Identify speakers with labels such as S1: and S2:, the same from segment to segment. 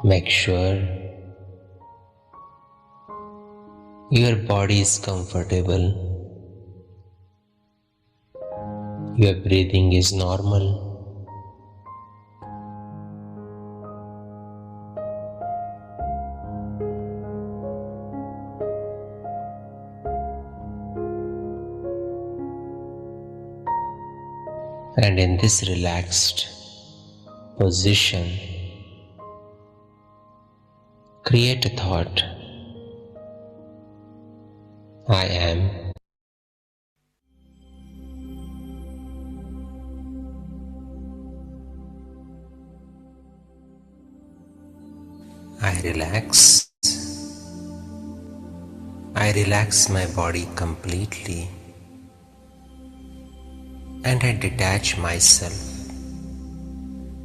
S1: Make sure your body is comfortable, your breathing is normal, and in this relaxed position, create a thought. I am. I relax. I relax my body completely and I detach myself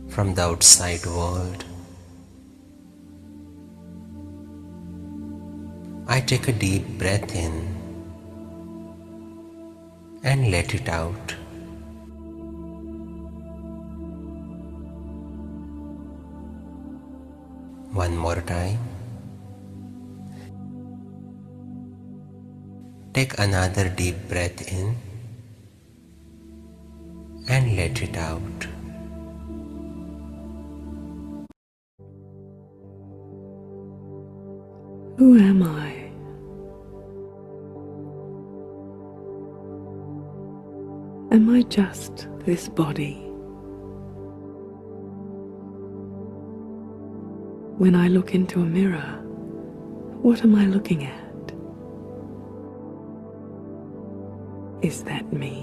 S1: from the outside world. I take a deep breath in and let it out. One more time. Take another deep breath in and let it out.
S2: Who am I? Am I just this body? When I look into a mirror, what am I looking at? Is that me?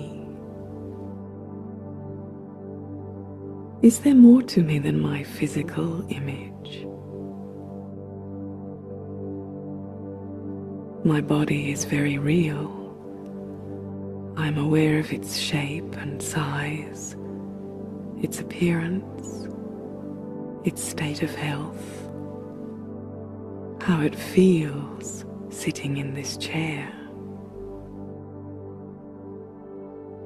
S2: Is there more to me than my physical image? My body is very real. I'm aware of its shape and size, its appearance, its state of health, how it feels sitting in this chair.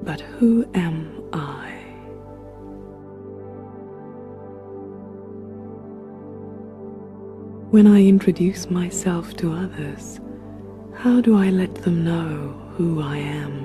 S2: But who am I? When I introduce myself to others, how do I let them know who I am?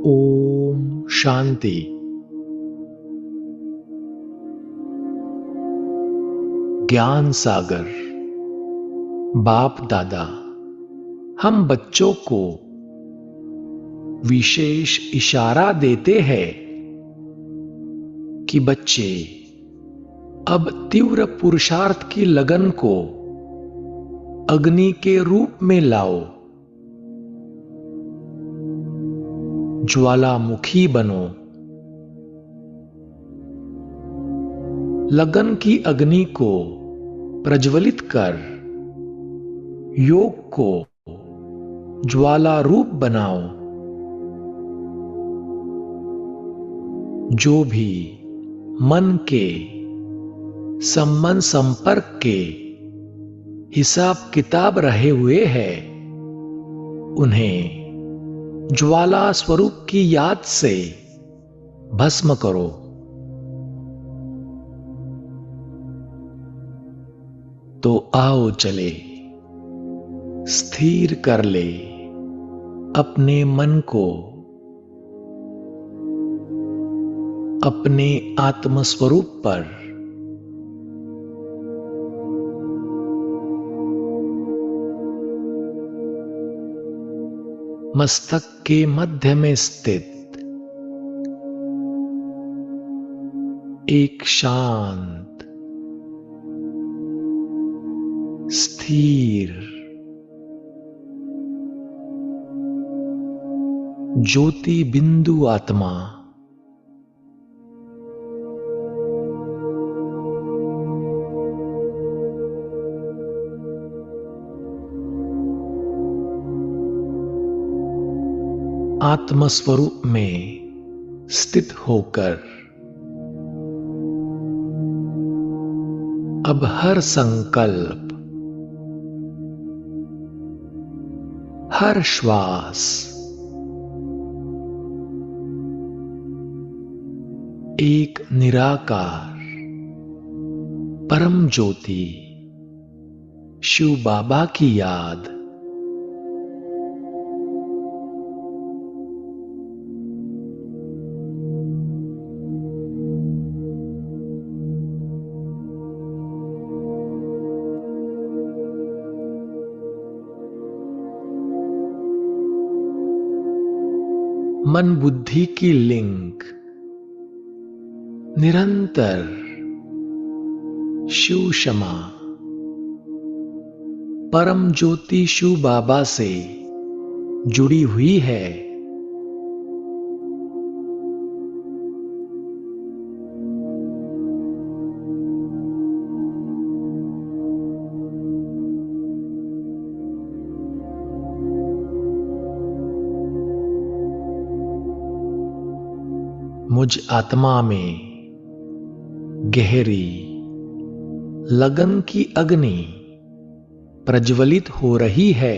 S3: Om Shanti. ज्ञान सागर बाप दादा हम बच्चों को विशेष इशारा देते हैं कि बच्चे अब तीव्र पुरुषार्थ की लगन को अग्नि के रूप में लाओ, ज्वालामुखी बनो। लगन की अग्नि को प्रज्वलित कर योग को ज्वाला रूप बनाओ। जो भी मन के संबंध संपर्क के हिसाब किताब रहे हुए हैं, उन्हें ज्वाला स्वरूप की याद से भस्म करो। तो आओ चले, स्थिर कर ले अपने मन को अपने आत्मस्वरूप पर। मस्तक के मध्य में स्थित एक शांत, स्थिर, ज्योति बिंदु आत्मा आत्मस्वरूप में स्थित होकर अब हर संकल्प, हर श्वास एक निराकार परम ज्योति शिव बाबा की याद मन बुद्धि की लिंक निरंतर शिव क्षमा परम ज्योति शिव बाबा से जुड़ी हुई है। मुझ आत्मा में गहरी लगन की अग्नि प्रज्वलित हो रही है।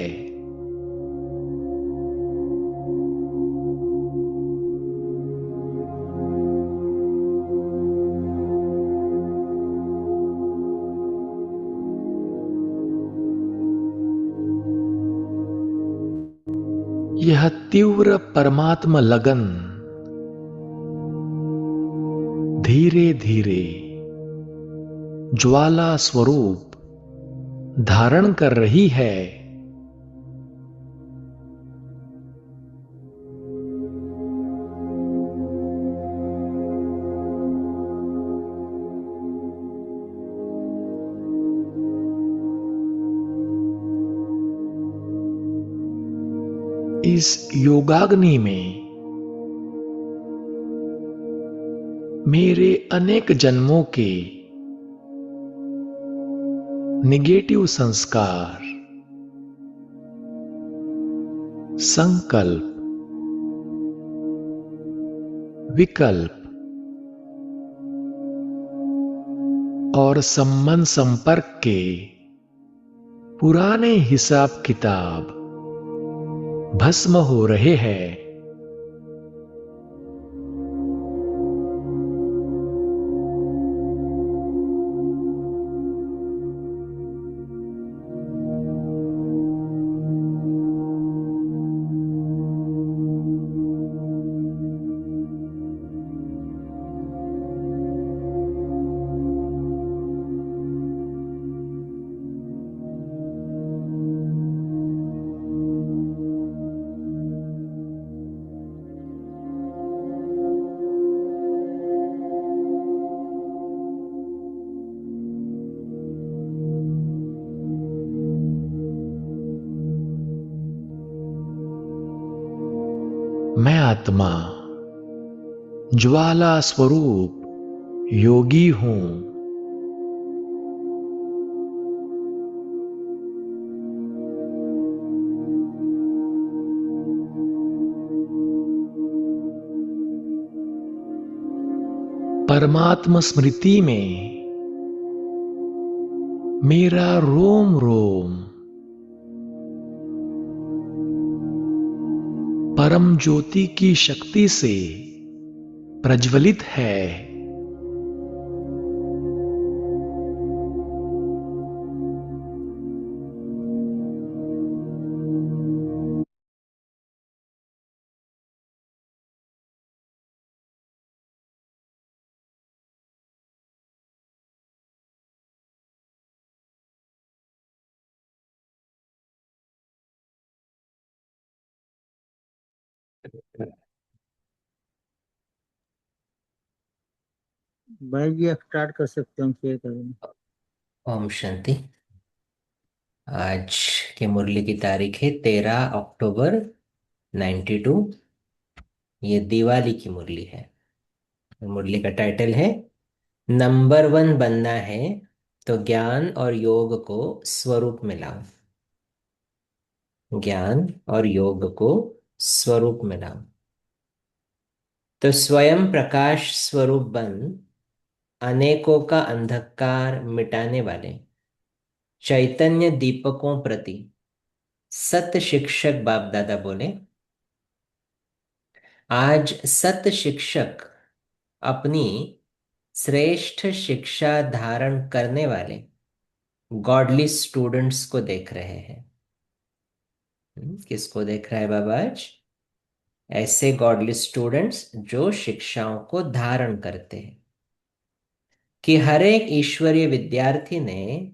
S3: यह तीव्र परमात्मा लगन धीरे धीरे ज्वाला स्वरूप धारण कर रही है। इस योगाग्नि में मेरे अनेक जन्मों के निगेटिव संस्कार, संकल्प, विकल्प और संबंध संपर्क के पुराने हिसाब किताब भस्म हो रहे हैं। मैं आत्मा ज्वाला स्वरूप योगी हूं। परमात्मा स्मृति में मेरा रोम रोम परम ज्योति की शक्ति से प्रज्वलित है।
S4: भाई जी आप स्टार्ट कर सकते हैं, शेयर करें।
S1: ओम शांति। आज की मुरली की तारीख है 13 अक्टूबर 92। ये दिवाली की मुरली है। मुरली का टाइटल है नंबर 1 बनना है तो ज्ञान और योग को स्वरूप में लाओ। ज्ञान और योग को स्वरूप में लाओ। तो स्वयं प्रकाश स्वरूप बन अनेकों का अंधकार मिटाने वाले चैतन्य दीपकों प्रति सत शिक्षक बाप दादा बोले, आज सत शिक्षक अपनी श्रेष्ठ शिक्षा धारण करने वाले गॉडली स्टूडेंट्स को देख रहे हैं। किसको देख रहा है बाबा आज? ऐसे गॉडली स्टूडेंट्स जो शिक्षाओं को धारण करते हैं, कि हर एक ईश्वरीय विद्यार्थी ने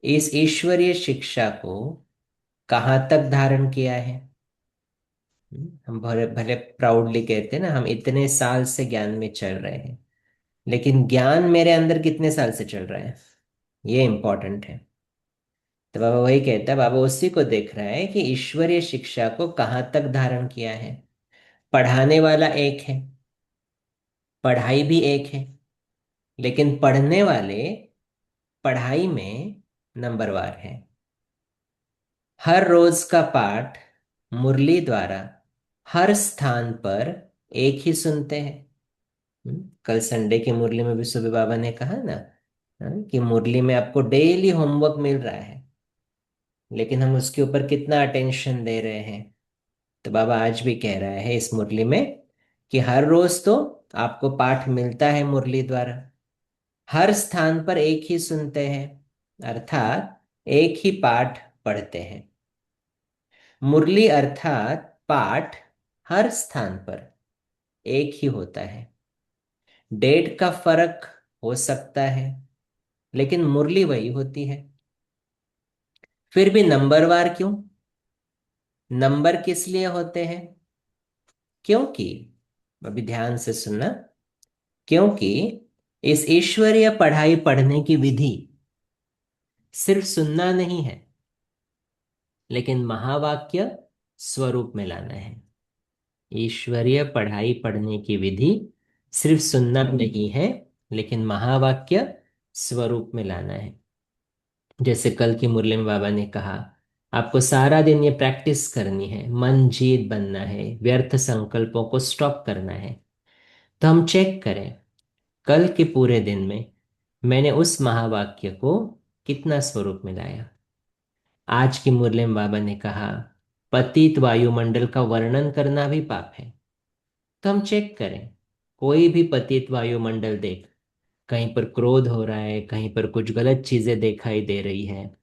S1: इस ईश्वरीय शिक्षा को कहाँ तक धारण किया है। हम भले भले प्राउडली कहते हैं ना, हम इतने साल से ज्ञान में चल रहे हैं, लेकिन ज्ञान मेरे अंदर कितने साल से चल रहा है, ये इंपॉर्टेंट है। तो बाबा वही कहता है, बाबा उसी को देख रहा है कि ईश्वरीय शिक्षा को कहाँ तक धारण किया है। पढ़ाने वाला एक है, पढ़ाई भी एक है, लेकिन पढ़ने वाले पढ़ाई में नंबरवार है। हर रोज का पाठ मुरली द्वारा हर स्थान पर एक ही सुनते हैं। कल संडे की मुरली में भी सुबह बाबा ने कहा ना, कि मुरली में आपको डेली होमवर्क मिल रहा है, लेकिन हम उसके ऊपर कितना अटेंशन दे रहे हैं। तो बाबा आज भी कह रहा है इस मुरली में कि हर रोज तो आपको पाठ मिलता है मुरली द्वारा, हर स्थान पर एक ही सुनते हैं, अर्थात एक ही पाठ पढ़ते हैं। मुरली अर्थात पाठ हर स्थान पर एक ही होता है। डेट का फर्क हो सकता है, लेकिन मुरली वही होती है। फिर भी नंबरवार क्यों? नंबर किस लिए होते हैं? क्योंकि, अभी ध्यान से सुनना, क्योंकि इस ईश्वरीय पढ़ाई पढ़ने की विधि सिर्फ सुनना नहीं है, लेकिन महावाक्य स्वरूप में लाना है। ईश्वरीय पढ़ाई पढ़ने की विधि सिर्फ सुनना नहीं है, लेकिन महावाक्य स्वरूप में लाना है। जैसे कल की मुरली में बाबा ने कहा, आपको सारा दिन ये प्रैक्टिस करनी है, मन जीत बनना है, व्यर्थ संकल्पों को स्टॉप करना है। तो हम चेक करें कल के पूरे दिन में मैंने उस महावाक्य को कितना स्वरूप में लाया। आज की मुरली में बाबा ने कहा, पतित वायुमंडल का वर्णन करना भी पाप है। तो हम चेक करें, कोई भी पतित वायुमंडल देख, कहीं पर क्रोध हो रहा है, कहीं पर कुछ गलत चीजें दिखाई दे रही है,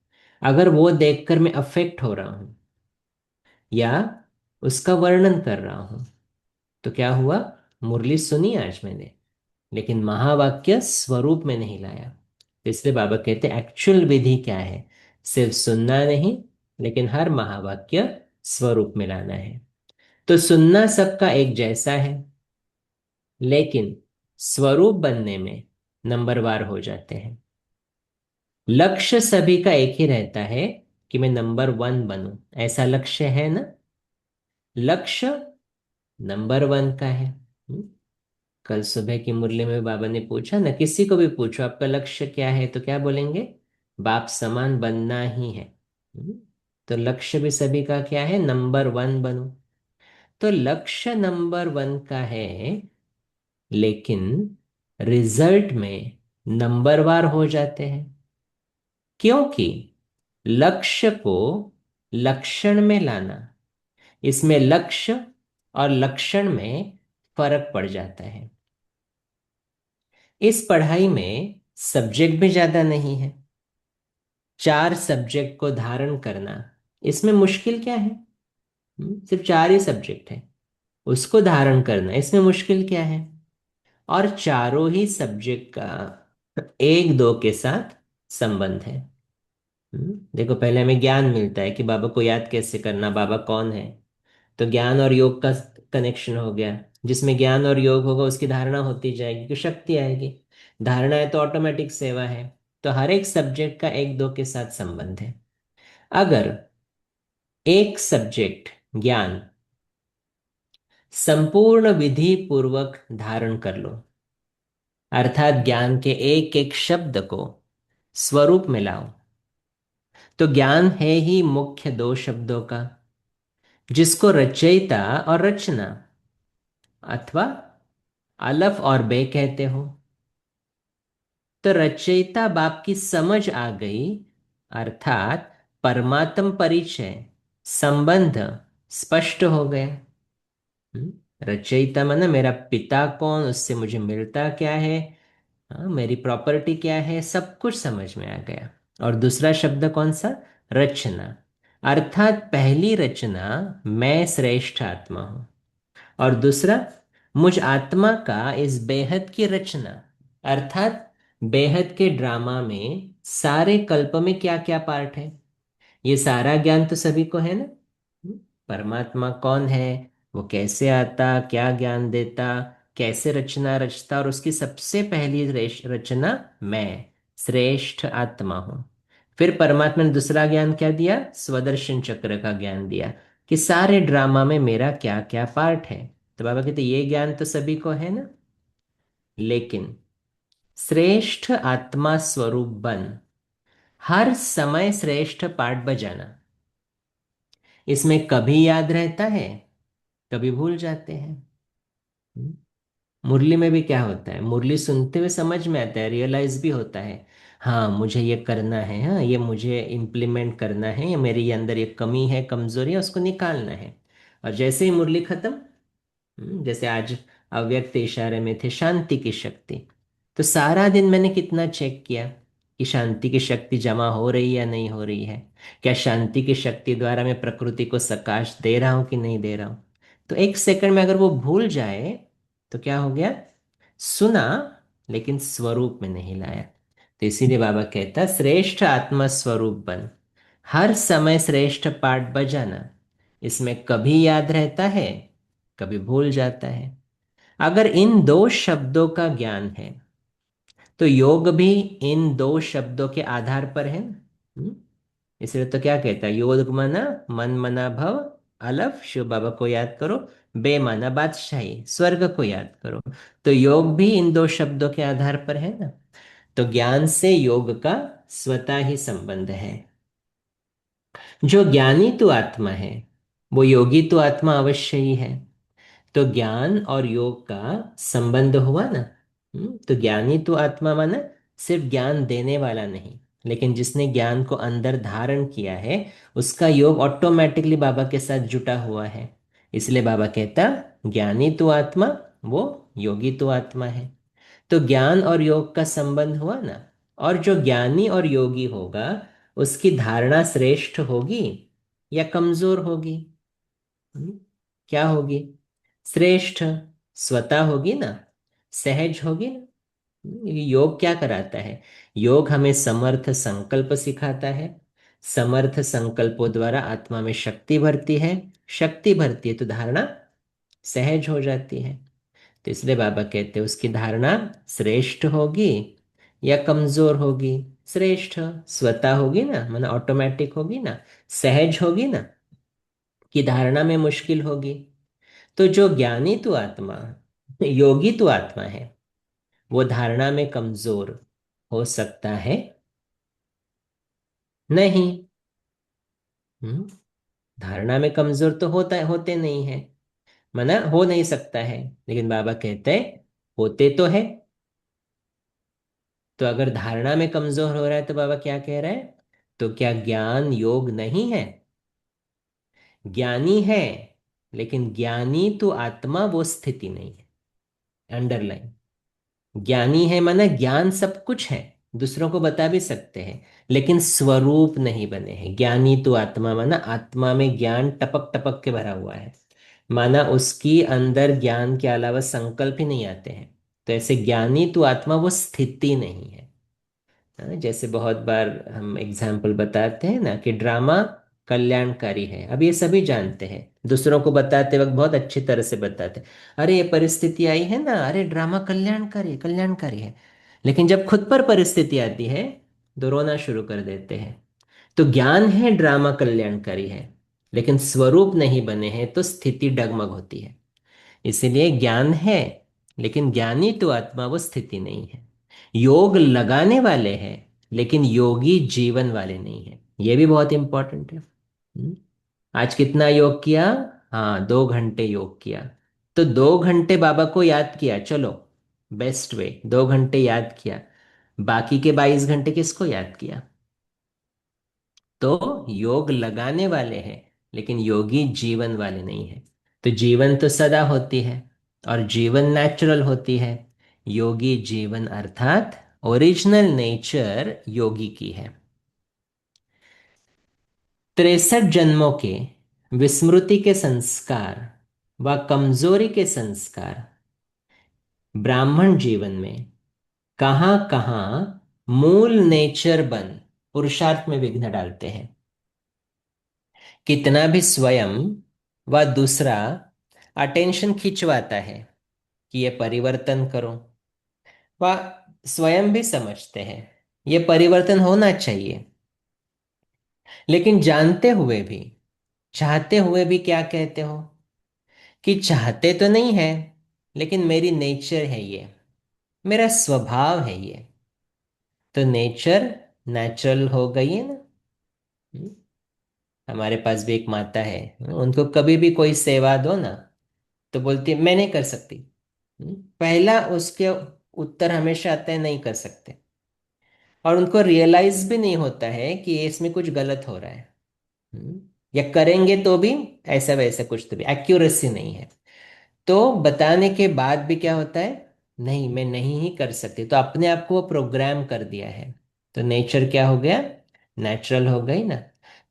S1: अगर वो देखकर मैं अफेक्ट हो रहा हूं या उसका वर्णन कर रहा हूं, तो क्या हुआ? मुरली सुनी आज मैंने, लेकिन महावाक्य स्वरूप में नहीं लाया। तो इसलिए बाबा कहते हैं एक्चुअल विधि क्या है? सिर्फ सुनना नहीं, लेकिन हर महावाक्य स्वरूप में लाना है। तो सुनना सबका एक जैसा है, लेकिन स्वरूप बनने में नंबरवार हो जाते हैं। लक्ष्य सभी का एक ही रहता है कि मैं नंबर वन बनूं, ऐसा लक्ष्य है ना? लक्ष्य नंबर वन का है। कल सुबह की मुरली में बाबा ने पूछा ना, किसी को भी पूछो आपका लक्ष्य क्या है, तो क्या बोलेंगे? बाप समान बनना ही है। तो लक्ष्य भी सभी का क्या है? नंबर वन बनूं। तो लक्ष्य नंबर वन का है, लेकिन रिजल्ट में नंबरवार हो जाते हैं, क्योंकि लक्ष्य को लक्षण में लाना, इसमें लक्ष्य और लक्षण में फर्क पड़ जाता है। इस पढ़ाई में सब्जेक्ट भी ज्यादा नहीं है। 4 सब्जेक्ट को धारण करना, इसमें मुश्किल क्या है? सिर्फ 4 ही सब्जेक्ट है, उसको धारण करना इसमें मुश्किल क्या है? और चारों ही सब्जेक्ट का एक दो के साथ संबंध है। देखो पहले हमें ज्ञान मिलता है कि बाबा को याद कैसे करना, बाबा कौन है। तो ज्ञान और योग का कनेक्शन हो गया, जिसमें ज्ञान और योग होगा उसकी धारणा होती जाएगी कि शक्ति आएगी। धारणा है तो ऑटोमेटिक सेवा है। तो हर एक सब्जेक्ट का एक दो के साथ संबंध है। अगर एक सब्जेक्ट ज्ञान संपूर्ण विधि पूर्वक धारण कर लो, अर्थात ज्ञान के एक एक शब्द को स्वरूप में लाओ, तो ज्ञान है ही मुख्य 2 शब्दों का, जिसको रचयिता और रचना अथवा अलफ और बे कहते हो। तो रचयिता बाप की समझ आ गई, अर्थात परमात्म परिचय संबंध स्पष्ट हो गया। हम्म, रचयिता माने मेरा पिता कौन, उससे मुझे मिलता क्या है, हाँ, मेरी प्रॉपर्टी क्या है, सब कुछ समझ में आ गया। और दूसरा शब्द कौन सा, रचना, अर्थात पहली रचना मैं श्रेष्ठ आत्मा हूं। और दूसरा, मुझ आत्मा का इस बेहद की रचना, अर्थात बेहद के ड्रामा में सारे कल्प में क्या क्या पार्ट है, ये सारा ज्ञान तो सभी को है ना। हम्म, परमात्मा कौन है, वो कैसे आता, क्या ज्ञान देता, कैसे रचना रचता, और उसकी सबसे पहली रचना मैं श्रेष्ठ आत्मा हूं। फिर परमात्मा ने दूसरा ज्ञान क्या दिया, स्वदर्शन चक्र का ज्ञान दिया, कि सारे ड्रामा में मेरा क्या क्या पार्ट है। तो बाबा कहते ये ज्ञान तो सभी को है ना, लेकिन श्रेष्ठ आत्मा स्वरूप बन हर समय श्रेष्ठ पाठ बजाना, इसमें कभी याद रहता है, कभी भूल जाते हैं। हम्म, मुरली में भी क्या होता है, मुरली सुनते हुए समझ में आता है, रियलाइज भी होता है, हाँ मुझे ये करना है, हाँ ये मुझे इम्प्लीमेंट करना है, ये मेरे ये अंदर ये कमी है, कमजोरी है, उसको निकालना है। और जैसे ही मुरली खत्म, जैसे आज अव्यक्त इशारे में थे शांति की शक्ति, तो सारा दिन मैंने कितना चेक किया कि शांति की शक्ति जमा हो रही है या नहीं हो रही है, क्या शांति की शक्ति द्वारा मैं प्रकृति को सकाश दे रहा हूं कि नहीं दे रहा हूं। तो एक सेकंड में अगर वो भूल जाए तो क्या हो गया, सुना लेकिन स्वरूप में नहीं लाया। तो इसीलिए बाबा कहता श्रेष्ठ आत्मा स्वरूप बन हर समय श्रेष्ठ पाठ बजाना, इसमें कभी याद रहता है, कभी भूल जाता है। अगर इन दो शब्दों का ज्ञान है तो योग भी इन दो शब्दों के आधार पर है ना। इसलिए तो क्या कहता है, योग मना मन मना भव, अलफ शिव बाबा को याद करो, बेमाना बादशाही स्वर्ग को याद करो। तो योग भी इन दो शब्दों के आधार पर है ना। तो ज्ञान से योग का स्वतः ही संबंध है। जो ज्ञानी तो आत्मा है वो योगी तो आत्मा अवश्य ही है। तो ज्ञान और योग का संबंध हुआ ना। तो ज्ञानी तो आत्मा माना सिर्फ ज्ञान देने वाला नहीं, लेकिन जिसने ज्ञान को अंदर धारण किया है उसका योग ऑटोमेटिकली बाबा के साथ जुटा हुआ है। इसलिए बाबा कहता ज्ञानी तो आत्मा, वो योगी तो आत्मा है। तो ज्ञान और योग का संबंध हुआ ना। और जो ज्ञानी और योगी होगा उसकी धारणा श्रेष्ठ होगी या कमजोर होगी। हम्म, क्या होगी, श्रेष्ठ, स्वतः होगी ना, सहज होगी ना। ये योग क्या कराता है, योग हमें समर्थ संकल्प सिखाता है। समर्थ संकल्पों द्वारा आत्मा में शक्ति भरती है, शक्ति भरती है तो धारणा सहज हो जाती है। तो इसलिए बाबा कहते हैं उसकी धारणा श्रेष्ठ होगी या कमजोर होगी, श्रेष्ठ स्वतः होगी ना, माना ऑटोमेटिक होगी ना, सहज होगी ना, कि धारणा में मुश्किल होगी। तो जो ज्ञानी तो आत्मा, योगी तो आत्मा है, वो धारणा में कमजोर हो सकता है नहीं। हम्म, धारणा में कमजोर तो होते नहीं है, मना हो नहीं सकता है। लेकिन बाबा कहते हैं होते तो है। तो अगर धारणा में कमजोर हो रहा है तो बाबा क्या कह रहा है, तो क्या ज्ञान योग नहीं है, ज्ञानी है, लेकिन ज्ञानी तो आत्मा वो स्थिति नहीं है। अंडरलाइन, ज्ञानी है माना ज्ञान सब कुछ है, दूसरों को बता भी सकते हैं, लेकिन स्वरूप नहीं बने हैं। ज्ञानी तो आत्मा माना आत्मा में ज्ञान टपक टपक के भरा हुआ है, माना उसकी अंदर ज्ञान के अलावा संकल्प ही नहीं आते हैं। तो ऐसे ज्ञानी तो आत्मा वो स्थिति नहीं है। हाँ, जैसे बहुत बार हम एग्जाम्पल बताते हैं ना कि ड्रामा कल्याणकारी है, अब ये सभी जानते हैं, दूसरों को बताते वक्त बहुत अच्छी तरह से बताते हैं, अरे ये परिस्थिति आई है ना, अरे ड्रामा कल्याणकारी है, कल्याणकारी है। लेकिन जब खुद पर परिस्थिति आती है तो रोना शुरू कर देते हैं। तो ज्ञान है ड्रामा कल्याणकारी है, लेकिन स्वरूप नहीं बने हैं तो स्थिति डगमग होती है। इसीलिए ज्ञान है, लेकिन ज्ञानी तो आत्मा वो स्थिति नहीं है। योग लगाने वाले हैं, लेकिन योगी जीवन वाले नहीं है, ये भी बहुत इंपॉर्टेंट है। आज कितना योग किया? हाँ, 2 घंटे योग किया। तो 2 घंटे बाबा को याद किया, चलो, बेस्ट वे, 2 घंटे याद किया। बाकी के 22 घंटे किसको याद किया? तो योग लगाने वाले हैं, लेकिन योगी जीवन वाले नहीं है। तो जीवन तो सदा होती है, और जीवन नेचुरल होती है। योगी जीवन अर्थात ओरिजिनल नेचर योगी की है। 63 जन्मों के विस्मृति के संस्कार व कमजोरी के संस्कार ब्राह्मण जीवन में कहाँ कहाँ मूल नेचर बन पुरुषार्थ में विघ्न डालते हैं। कितना भी स्वयं व दूसरा अटेंशन खिंचवाता है कि ये परिवर्तन करो, वह स्वयं भी समझते हैं ये परिवर्तन होना चाहिए, लेकिन जानते हुए भी, चाहते हुए भी क्या कहते हो कि चाहते तो नहीं है, लेकिन मेरी नेचर है ये, मेरा स्वभाव है ये। तो नेचर नेचुरल हो गई है ना। हम्म? हमारे पास भी एक माता है, उनको कभी भी कोई सेवा दो ना, तो बोलती है मैं नहीं कर सकती। पहला उसके उत्तर हमेशा आता है नहीं कर सकते। और उनको रियलाइज भी नहीं होता है कि इसमें कुछ गलत हो रहा है। हम्म, या करेंगे तो भी ऐसा वैसा कुछ, तो भी एक्यूरेसी नहीं है। तो बताने के बाद भी क्या होता है, नहीं मैं नहीं ही कर सकती, तो अपने आप को वो प्रोग्राम कर दिया है। तो नेचर क्या हो गया? नेचुरल हो गई ना।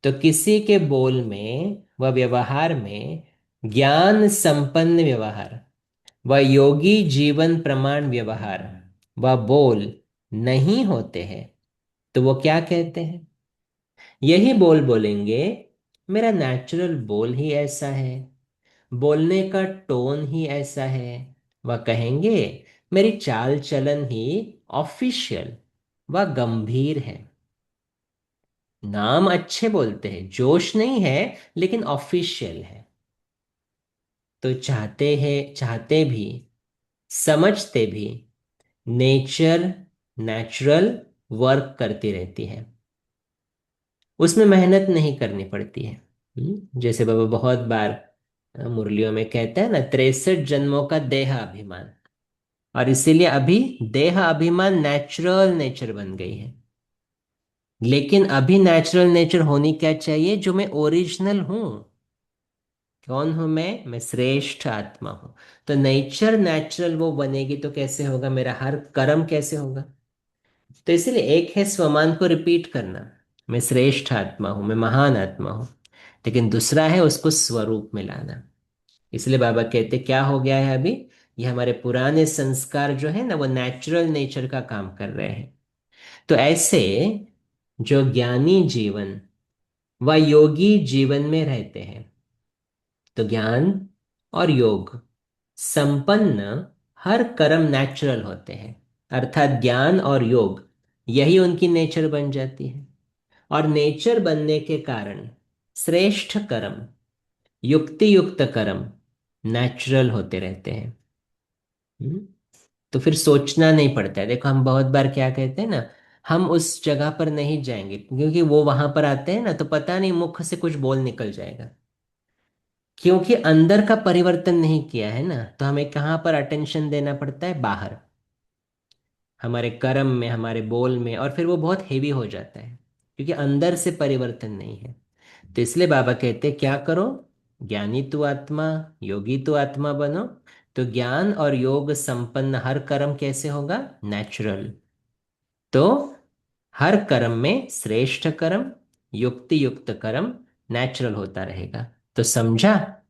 S1: तो किसी के बोल में व व्यवहार में ज्ञान संपन्न व्यवहार व योगी जीवन प्रमाण व्यवहार व बोल नहीं होते हैं, तो वो क्या कहते हैं? यही बोल बोलेंगे, मेरा नेचुरल बोल ही ऐसा है, बोलने का टोन ही ऐसा है। वह कहेंगे मेरी चाल चलन ही ऑफिशियल व गंभीर है। नाम अच्छे बोलते हैं, जोश नहीं है, लेकिन ऑफिशियल है। तो चाहते हैं, चाहते भी, समझते भी, नेचर नेचुरल वर्क करती रहती है, उसमें मेहनत नहीं करनी पड़ती है। जैसे बाबा बहुत बार मुरलियों में कहते हैं ना, 63 जन्मों का देह अभिमान। और इसीलिए अभी देह अभिमान नेचुरल नेचर बन गई है। लेकिन अभी नेचुरल नेचर होनी क्या चाहिए? जो मैं ओरिजिनल हूं। कौन हूं मैं श्रेष्ठ आत्मा हूं। तो नेचर नेचुरल वो बनेगी तो कैसे होगा? मेरा हर कर्म कैसे होगा? तो इसलिए एक है स्वमान को रिपीट करना, मैं श्रेष्ठ आत्मा हूं, मैं महान आत्मा हूं। लेकिन दूसरा है उसको स्वरूप में लाना। इसलिए बाबा कहते क्या हो गया है अभी? ये हमारे पुराने संस्कार जो है ना, वो नेचुरल नेचर का काम कर रहे हैं। तो ऐसे जो ज्ञानी जीवन व योगी जीवन में रहते हैं, तो ज्ञान और योग संपन्न हर कर्म नेचुरल होते हैं। अर्थात ज्ञान और योग यही उनकी नेचर बन जाती है। और नेचर बनने के कारण श्रेष्ठ कर्म, युक्ति युक्त कर्म नेचुरल होते रहते हैं। हम्म? तो फिर सोचना नहीं पड़ता है। देखो हम बहुत बार क्या कहते हैं ना, हम उस जगह पर नहीं जाएंगे, क्योंकि वो वहां पर आते हैं ना, तो पता नहीं मुख से कुछ बोल निकल जाएगा। क्योंकि अंदर का परिवर्तन नहीं किया है ना, तो हमें कहाँ पर अटेंशन देना पड़ता है? बाहर, हमारे कर्म में, हमारे बोल में, और फिर वो बहुत हेवी हो जाता है, क्योंकि अंदर से परिवर्तन नहीं है। तो इसलिए बाबा कहते हैं क्या करो? ज्ञानी तू आत्मा, योगी तू आत्मा बनो। तो ज्ञान और योग संपन्न हर कर्म कैसे होगा? नेचुरल। तो हर कर्म में श्रेष्ठ कर्म, युक्ति युक्त कर्म नेचुरल होता रहेगा। तो समझा,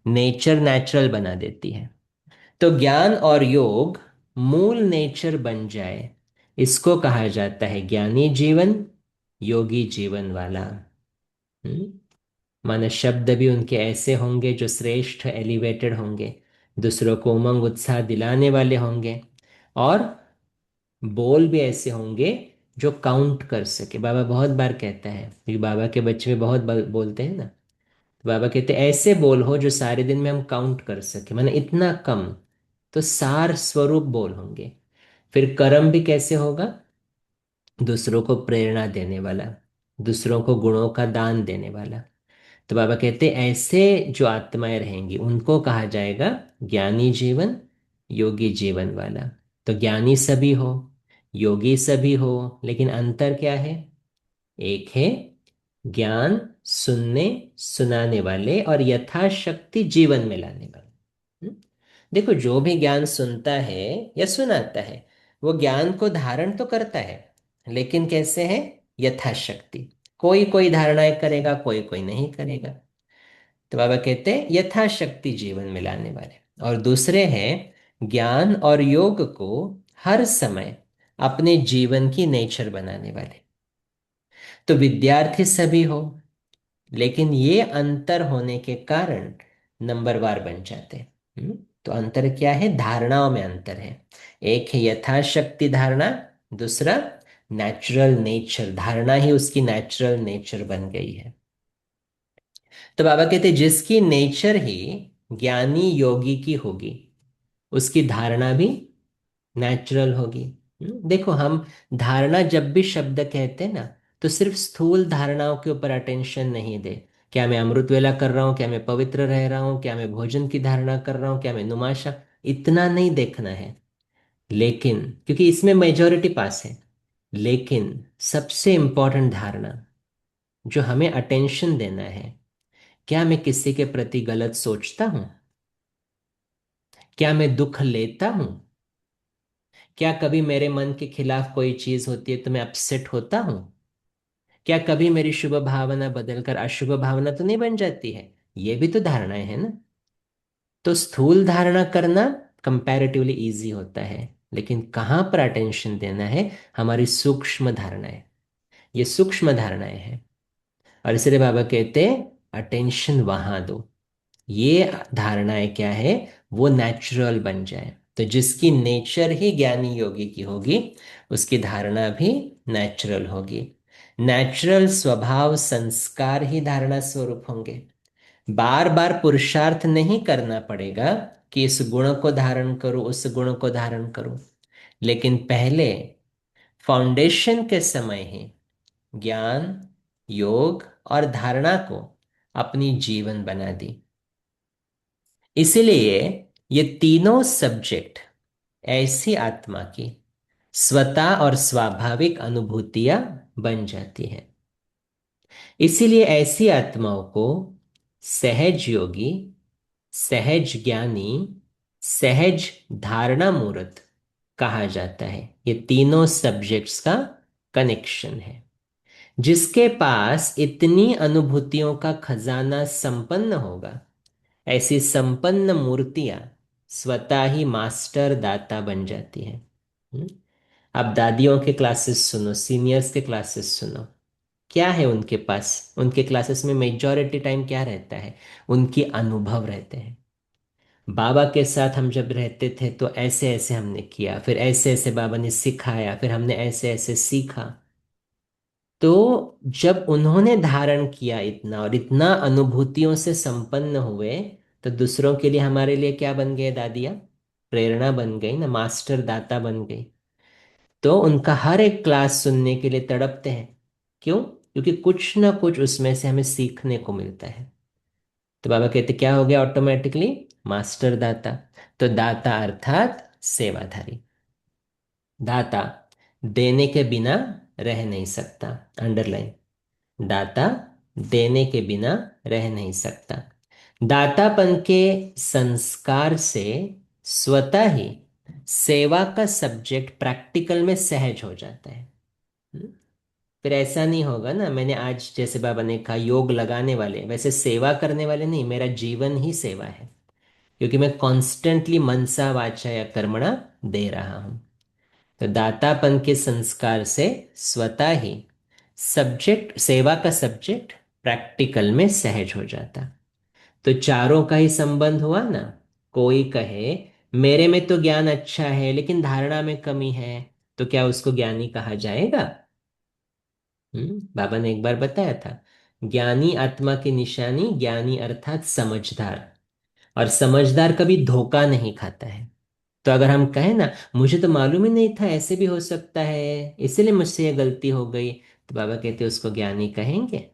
S1: नेचर नेचुरल बना देती है। तो ज्ञान और योग मूल नेचर बन जाए, इसको कहा जाता है ज्ञानी जीवन, योगी जीवन वाला। हम्म? माने शब्द भी उनके ऐसे होंगे जो श्रेष्ठ, एलिवेटेड होंगे, दूसरों को उमंग उत्साह दिलाने वाले होंगे। और बोल भी ऐसे होंगे जो काउंट कर सके। बाबा बहुत बार कहता है, क्योंकि बाबा के बच्चे भी बहुत बोलते हैं ना, तो बाबा कहते हैं ऐसे बोल हो जो सारे दिन में हम काउंट कर सके, माने इतना कम। तो सार स्वरूप बोल होंगे। फिर कर्म भी कैसे होगा? दूसरों को प्रेरणा देने वाला, दूसरों को गुणों का दान देने वाला। तो बाबा कहते ऐसे जो आत्माएं रहेंगी उनको कहा जाएगा ज्ञानी जीवन, योगी जीवन वाला। तो ज्ञानी सभी हो, योगी सभी हो, लेकिन अंतर क्या है? एक है ज्ञान सुनने सुनाने वाले और यथाशक्ति जीवन में लाने वाले। देखो, जो भी ज्ञान सुनता है या सुनाता है, वो ज्ञान को धारण तो करता है, लेकिन कैसे है? यथाशक्ति। कोई कोई धारणाएं करेगा, कोई कोई नहीं करेगा। तो बाबा कहते हैं यथाशक्ति जीवन में लाने वाले। और दूसरे हैं ज्ञान और योग को हर समय अपने जीवन की नेचर बनाने वाले। तो विद्यार्थी सभी हो, लेकिन ये अंतर होने के कारण नंबरवार बन जाते हैं। तो अंतर क्या है? धारणाओं में अंतर है। एक है यथाशक्ति धारणा, दूसरा नेचुरल नेचर धारणा ही उसकी नेचुरल नेचर बन गई है। तो बाबा कहते हैं जिसकी नेचर ही ज्ञानी योगी की होगी, उसकी धारणा भी नेचुरल होगी। देखो, हम धारणा जब भी शब्द कहते हैं ना, तो सिर्फ स्थूल धारणाओं के ऊपर अटेंशन नहीं दे। क्या मैं अमृत वेला कर रहा हूँ, क्या मैं पवित्र रह रहा हूँ, क्या मैं भोजन की धारणा कर रहा हूँ, क्या मैं नुमाशा, इतना नहीं देखना है। लेकिन क्योंकि इसमें मेजॉरिटी पास है, लेकिन सबसे इंपॉर्टेंट धारणा जो हमें अटेंशन देना है, क्या मैं किसी के प्रति गलत सोचता हूं? क्या मैं दुख लेता हूं? क्या कभी मेरे मन के खिलाफ कोई चीज होती है तो मैं अपसेट होता हूं? क्या कभी मेरी शुभ भावना बदलकर अशुभ भावना तो नहीं बन जाती है? ये भी तो धारणाएं है ना। तो स्थूल धारणा करना कंपैरेटिवली इजी होता है, लेकिन कहाँ पर अटेंशन देना है? हमारी सूक्ष्म धारणाएं। ये सूक्ष्म धारणाएं हैं, और इसलिए बाबा कहते हैं अटेंशन वहां दो। ये धारणाएं क्या है? वो नेचुरल बन जाए। तो जिसकी नेचर ही ज्ञानी योगी की होगी, उसकी धारणा भी नेचुरल होगी। नेचुरल स्वभाव संस्कार ही धारणा स्वरूप होंगे। बार बार पुरुषार्थ नहीं करना पड़ेगा कि इस गुण को धारण करूं, उस गुण को धारण करूं, लेकिन पहले फाउंडेशन के समय ही ज्ञान, योग और धारणा को अपनी जीवन बना दी। इसीलिए ये तीनों सब्जेक्ट ऐसी आत्मा की स्वतः और स्वाभाविक अनुभूतियां बन जाती हैं। इसीलिए ऐसी आत्माओं को सहज योगी, सहज ज्ञानी, सहज धारणा मूर्त कहा जाता है। ये तीनों सब्जेक्ट्स का कनेक्शन है। जिसके पास इतनी अनुभूतियों का खजाना संपन्न होगा, ऐसी संपन्न मूर्तियां स्वतः ही मास्टर दाता बन जाती हैं। हम्म? अब दादियों के क्लासेस सुनो, सीनियर्स के क्लासेस सुनो। क्या है उनके पास? उनके क्लासेस में मेजॉरिटी टाइम क्या रहता है? उनके अनुभव रहते हैं। बाबा के साथ हम जब रहते थे तो ऐसे ऐसे हमने किया, फिर ऐसे ऐसे बाबा ने सिखाया, फिर हमने ऐसे ऐसे सीखा। तो जब उन्होंने धारण किया इतना और इतना अनुभूतियों से संपन्न हुए, तो दूसरों के लिए, हमारे लिए क्या बन गए दादियाँ? प्रेरणा बन गई ना, मास्टर दाता बन गई। तो उनका हर एक क्लास सुनने के लिए तड़पते हैं। क्यों? क्योंकि कुछ ना कुछ उसमें से हमें सीखने को मिलता है। तो बाबा कहते क्या हो गया ऑटोमेटिकली? मास्टर दाता। तो दाता अर्थात सेवाधारी। दाता देने के बिना रह नहीं सकता। अंडरलाइन। दाता देने के बिना रह नहीं सकता। दातापन के संस्कार से स्वतः ही सेवा का सब्जेक्ट प्रैक्टिकल में सहज हो जाता है। हम्म? फिर ऐसा नहीं होगा ना, मैंने आज जैसे बाबा ने कहा योग लगाने वाले वैसे सेवा करने वाले नहीं, मेरा जीवन ही सेवा है, क्योंकि मैं कॉन्स्टेंटली मनसा वाचा या कर्मणा दे रहा हूं। तो दातापन के संस्कार से स्वतः ही सब्जेक्ट, सेवा का सब्जेक्ट प्रैक्टिकल में सहज हो जाता। तो चारों का ही संबंध हुआ ना। कोई कहे मेरे में तो ज्ञान अच्छा है लेकिन धारणा में कमी है, तो क्या उसको ज्ञानी कहा जाएगा? बाबा ने एक बार बताया था, ज्ञानी आत्मा की निशानी, ज्ञानी अर्थात समझदार, और समझदार कभी धोखा नहीं खाता है। तो अगर हम कहें ना मुझे तो मालूम ही नहीं था ऐसे भी हो सकता है, इसीलिए मुझसे ये गलती हो गई, तो बाबा कहते उसको ज्ञानी कहेंगे?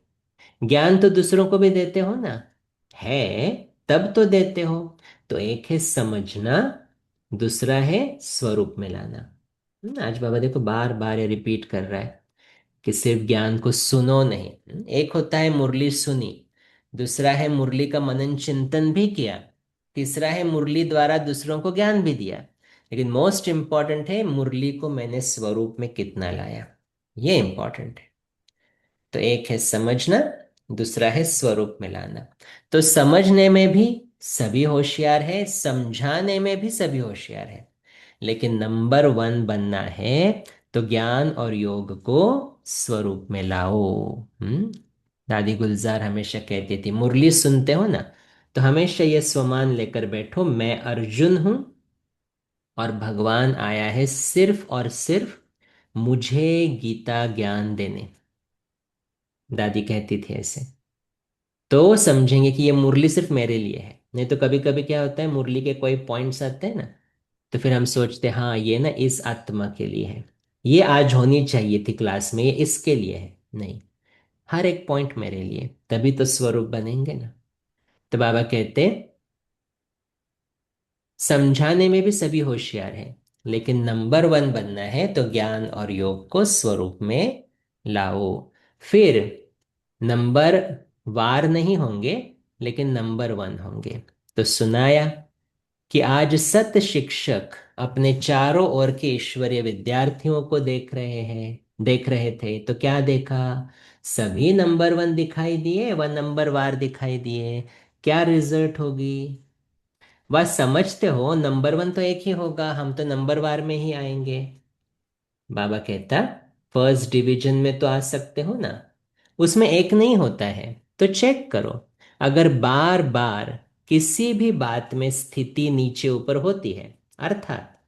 S1: ज्ञान तो दूसरों को भी देते हो ना, है तब तो देते हो। तो एक है समझना, दूसरा है स्वरूप में लाना। आज बाबा देखो बार बार ये रिपीट कर रहा है कि सिर्फ ज्ञान को सुनो नहीं। एक होता है मुरली सुनी, दूसरा है मुरली का मनन चिंतन भी किया, तीसरा है मुरली द्वारा दूसरों को ज्ञान भी दिया। लेकिन मोस्ट इंपॉर्टेंट है मुरली को मैंने स्वरूप में कितना लाया, ये इंपॉर्टेंट है। तो एक है समझना, दूसरा है स्वरूप में लाना। तो समझने में भी सभी होशियार है, समझाने में भी सभी होशियार है, लेकिन नंबर वन बनना है तो ज्ञान और योग को स्वरूप में लाओ। दादी गुलजार हमेशा कहती थी, मुरली सुनते हो ना तो हमेशा ये स्वमान लेकर बैठो, मैं अर्जुन हूं और भगवान आया है सिर्फ और सिर्फ मुझे गीता ज्ञान देने। दादी कहती थी ऐसे। तो समझेंगे कि ये मुरली सिर्फ मेरे लिए है। नहीं तो कभी कभी क्या होता है, मुरली के कोई पॉइंट्स आते हैं ना, तो फिर हम सोचते हैं हाँ ये ना इस आत्मा के लिए है, ये आज होनी चाहिए थी क्लास में, ये इसके लिए है। नहीं, हर एक पॉइंट मेरे लिए, तभी तो स्वरूप बनेंगे ना। तो बाबा कहते हैं समझाने में भी सभी होशियार हैं, लेकिन नंबर वन बनना है तो ज्ञान और योग को स्वरूप में लाओ। फिर नंबर वार नहीं होंगे, लेकिन नंबर वन होंगे। तो सुनाया कि आज सत शिक्षक अपने चारों ओर के ईश्वरीय विद्यार्थियों को देख रहे थे, तो क्या देखा? सभी नंबर वन दिखाई दिए, व नंबर वार दिखाई दिए। क्या रिजल्ट होगी? वह समझते हो नंबर वन तो एक ही होगा, हम तो नंबर वार में ही आएंगे। बाबा कहता फर्स्ट डिवीजन में तो आ सकते हो ना, उसमें एक नहीं होता है। तो चेक करो, अगर बार बार किसी भी बात में स्थिति नीचे ऊपर होती है, अर्थात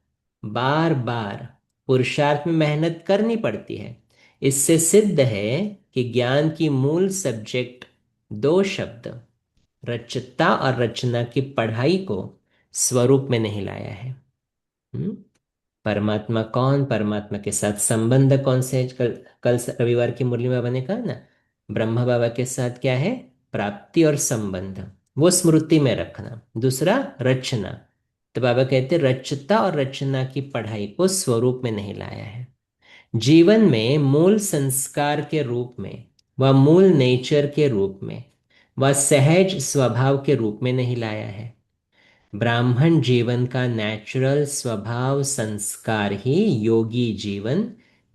S1: बार बार पुरुषार्थ में मेहनत करनी पड़ती है, इससे सिद्ध है कि ज्ञान की मूल सब्जेक्ट दो शब्द रचता और रचना की पढ़ाई को स्वरूप में नहीं लाया है। हम्म? परमात्मा कौन, परमात्मा के साथ संबंध कौन से है? कल कल रविवार की मुरली में बाबा ने कहा ना, ब्रह्मा बाबा के साथ क्या है? प्राप्ति और संबंध, वो स्मृति में रखना। दूसरा रचना, तो बाबा कहते रचता और रचना की पढ़ाई को स्वरूप में नहीं लाया है। जीवन में मूल संस्कार के रूप में व मूल नेचर के रूप में व सहज स्वभाव के रूप में नहीं लाया है। ब्राह्मण जीवन का नेचुरल स्वभाव संस्कार ही योगी जीवन,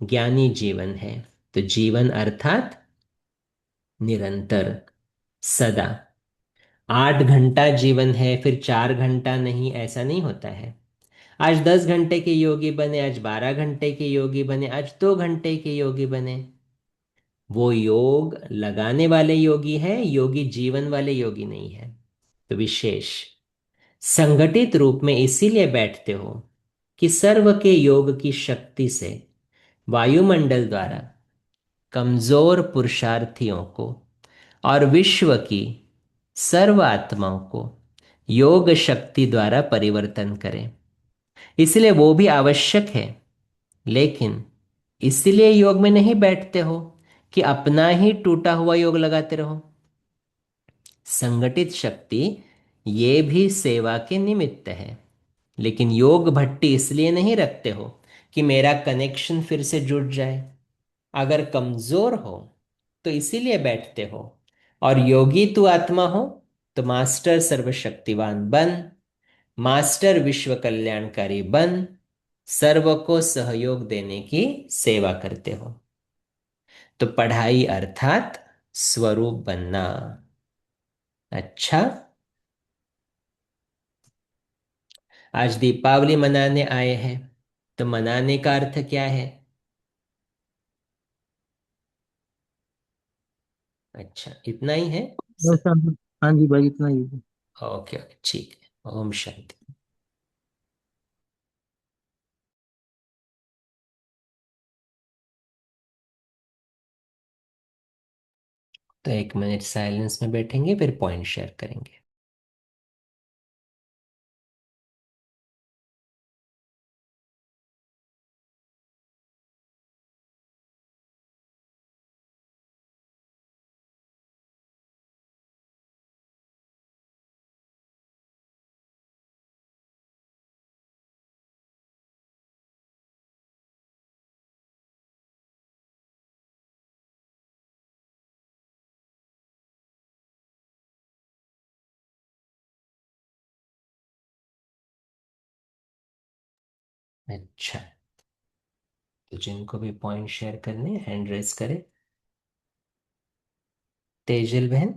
S1: ज्ञानी जीवन है। तो जीवन अर्थात निरंतर, सदा। 8 घंटा जीवन है फिर 4 घंटा नहीं, ऐसा नहीं होता है। आज 10 घंटे के योगी बने, आज 12 घंटे के योगी बने, आज 2 घंटे के योगी बने। वो योग लगाने वाले योगी है, योगी जीवन वाले योगी नहीं है। तो विशेष संगठित रूप में इसीलिए बैठते हो कि सर्व के योग की शक्ति से वायुमंडल द्वारा कमजोर पुरुषार्थियों को और विश्व की सर्व आत्माओं को योग शक्ति द्वारा परिवर्तन करें। इसलिए वो भी आवश्यक है, लेकिन इसलिए योग में नहीं बैठते हो कि अपना ही टूटा हुआ योग लगाते रहो। संगठित शक्ति ये भी सेवा के निमित्त है, लेकिन योग भट्टी इसलिए नहीं रखते हो कि मेरा कनेक्शन फिर से जुड़ जाए। अगर कमजोर हो तो इसीलिए बैठते हो, और योगी तू आत्मा हो तो मास्टर सर्वशक्तिवान बन, मास्टर विश्व कल्याणकारी बन, सर्व को सहयोग देने की सेवा करते हो। तो पढ़ाई अर्थात स्वरूप बनना। अच्छा, आज दीपावली मनाने आए हैं, तो मनाने का अर्थ क्या है? अच्छा, इतना ही है
S4: बस हाँ जी भाई, इतना ही है।
S1: ओके ओके, ठीक है। ओम शांति। तो 1 मिनट साइलेंस में बैठेंगे, फिर पॉइंट शेयर करेंगे। अच्छा, तो जिनको भी पॉइंट शेयर करने हैंड रेस करें। तेजल बहन।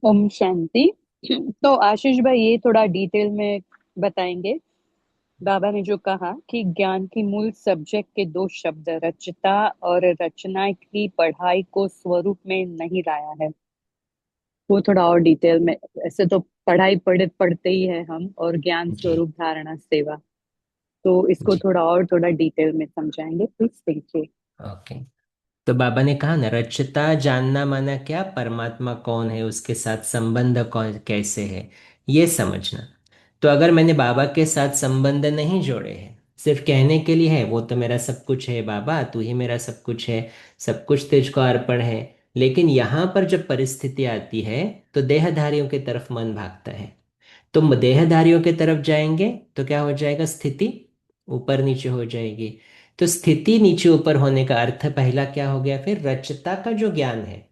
S5: ओम शांति। तो आशीष भाई ये थोड़ा डिटेल में बताएंगे। बाबा ने जो कहा कि ज्ञान की मूल सब्जेक्ट के दो शब्द रचता और रचना की पढ़ाई को स्वरूप में नहीं लाया है, वो थोड़ा और डिटेल में। ऐसे तो पढ़ाई पढ़ते ही है हम, और ज्ञान
S1: जी।
S5: स्वरूप धारणा सेवा, तो इसको
S1: जी।
S5: थोड़ा डिटेल में समझाएंगे प्लीज। Thank you.
S1: ओके। तो बाबा ने कहा ना, रचता जानना माना क्या, परमात्मा कौन है, उसके साथ संबंध कौन कैसे है, ये समझना। तो अगर मैंने बाबा के साथ संबंध नहीं जोड़े हैं, सिर्फ कहने के लिए है वो तो मेरा सब कुछ है बाबा, तू ही मेरा सब कुछ है, सब कुछ तुझको अर्पण है, लेकिन यहाँ पर जब परिस्थिति आती है तो देहधारियों की तरफ मन भागता है। तो देहधारियों की तरफ जाएंगे तो क्या हो जाएगा, स्थिति ऊपर नीचे हो जाएगी। तो स्थिति नीचे ऊपर होने का अर्थ पहला क्या हो गया, फिर रचता का जो ज्ञान है,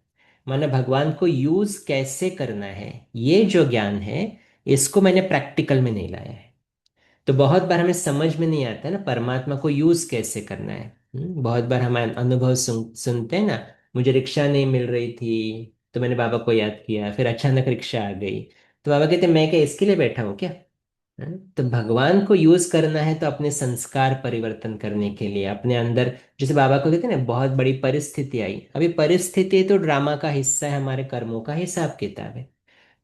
S1: माना भगवान को यूज कैसे करना है, ये जो ज्ञान है, इसको मैंने प्रैक्टिकल में नहीं लाया है। तो बहुत बार हमें समझ में नहीं आता है ना परमात्मा को यूज कैसे करना है। बहुत बार हम अनुभव सुनते हैं ना, मुझे रिक्शा नहीं मिल रही थी तो मैंने बाबा को याद किया, फिर अचानक रिक्शा आ गई। तो बाबा कहते मैं क्या इसके लिए बैठा हूँ क्या। तो भगवान को यूज करना है तो अपने संस्कार परिवर्तन करने के लिए अपने अंदर, जैसे बाबा को कहते हैं ना, बहुत बड़ी परिस्थिति आई, अभी परिस्थिति तो ड्रामा का हिस्सा है, हमारे कर्मों का हिसाब किताब है।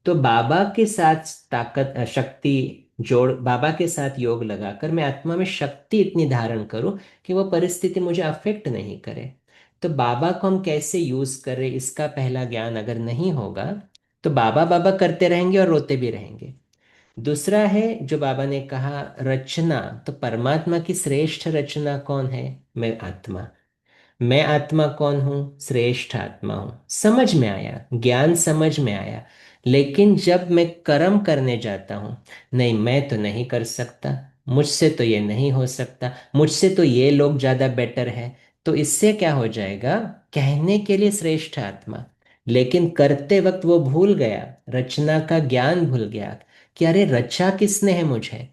S1: तो बाबा के साथ ताकत शक्ति जोड़, बाबा के साथ योग लगाकर मैं आत्मा में शक्ति इतनी धारण करूं कि वो परिस्थिति मुझे अफेक्ट नहीं करे। तो बाबा को हम कैसे यूज करें, इसका पहला ज्ञान अगर नहीं होगा तो बाबा बाबा करते रहेंगे और रोते भी रहेंगे। दूसरा है जो बाबा ने कहा, रचना, तो परमात्मा की श्रेष्ठ रचना कौन है, मैं आत्मा। मैं आत्मा कौन हूँ, श्रेष्ठ आत्मा हूँ, समझ में आया, ज्ञान समझ में आया। लेकिन जब मैं कर्म करने जाता हूँ, नहीं मैं तो नहीं कर सकता, मुझसे तो ये नहीं हो सकता, मुझसे तो ये लोग ज्यादा बेटर है, तो इससे क्या हो जाएगा, कहने के लिए श्रेष्ठ आत्मा, लेकिन करते वक्त वो भूल गया, रचना का ज्ञान भूल गया कि अरे रचा किसने है मुझे,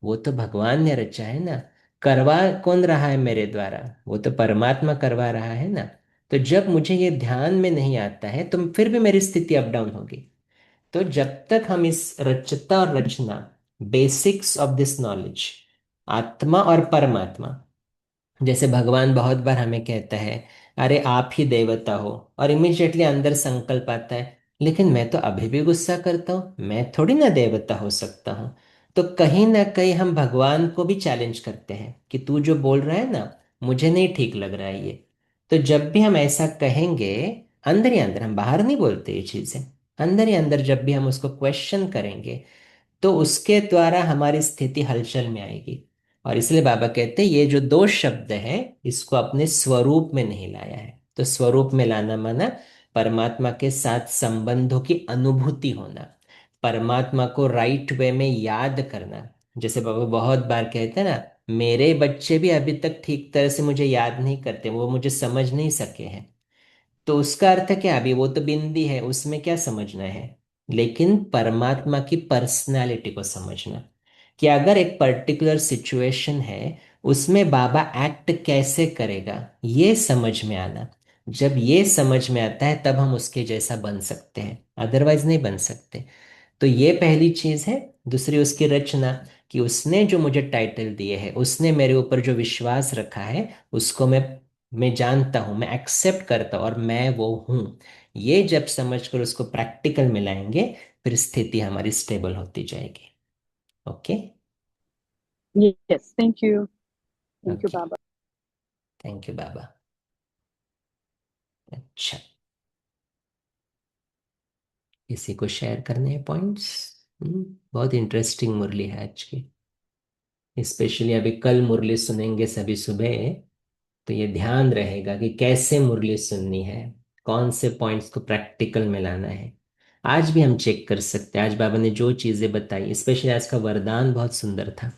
S1: वो तो भगवान ने रचा है ना, करवा कौन रहा है मेरे द्वारा, वो तो परमात्मा करवा रहा है ना। तो जब मुझे ये ध्यान में नहीं आता है तो फिर भी मेरी स्थिति अप डाउन होगी। तो जब तक हम इस रचता और रचना, बेसिक्स ऑफ दिस नॉलेज, आत्मा और परमात्मा, जैसे भगवान बहुत बार हमें कहता है अरे आप ही देवता हो, और इमिजिएटली अंदर संकल्प आता है लेकिन मैं तो अभी भी गुस्सा करता हूँ, मैं थोड़ी ना देवता हो सकता हूँ। तो कहीं ना कहीं हम भगवान को भी चैलेंज करते हैं कि तू जो बोल रहा है ना, मुझे नहीं ठीक लग रहा है ये। तो जब भी हम ऐसा कहेंगे, अंदर ही अंदर, हम बाहर नहीं बोलते ये चीजें, अंदर ही अंदर जब भी हम उसको क्वेश्चन करेंगे तो उसके द्वारा हमारी स्थिति हलचल में आएगी। और इसलिए बाबा कहते हैं ये जो दो शब्द है, इसको अपने स्वरूप में नहीं लाया है। तो स्वरूप में लाना माना परमात्मा के साथ संबंधों की अनुभूति होना, परमात्मा को राइट वे में याद करना। जैसे बाबा बहुत बार कहते हैं ना, मेरे बच्चे भी अभी तक ठीक तरह से मुझे याद नहीं करते, वो मुझे समझ नहीं सके हैं। तो उसका अर्थ क्या, अभी वो तो बिंदी है, उसमें क्या समझना है, लेकिन परमात्मा की पर्सनालिटी को समझना, कि अगर एक पर्टिकुलर सिचुएशन है उसमें बाबा एक्ट कैसे करेगा, ये समझ में आना। जब ये समझ में आता है तब हम उसके जैसा बन सकते हैं, अदरवाइज नहीं बन सकते। तो ये पहली चीज है। दूसरी उसकी रचना, कि उसने जो मुझे टाइटल दिए है, उसने मेरे ऊपर जो विश्वास रखा है, उसको मैं जानता हूँ, मैं एक्सेप्ट करता हूँ और मैं वो हूँ। ये जब समझकर उसको प्रैक्टिकल में लाएंगे, फिर स्थिति हमारी स्टेबल होती जाएगी। Okay.
S5: Yes, thank you
S1: okay.
S5: बाबा।
S1: थैंक यू बाबा। अच्छा, किसी को शेयर करने हैं पॉइंट्स। बहुत इंटरेस्टिंग मुरली है आज की, स्पेशली अभी कल मुरली सुनेंगे सभी सुबह, तो ये ध्यान रहेगा कि कैसे मुरली सुननी है, कौन से पॉइंट्स को प्रैक्टिकल में लाना है। आज भी हम चेक कर सकते हैं, आज बाबा ने जो चीजें बताई, स्पेशली आज का वरदान बहुत सुंदर था,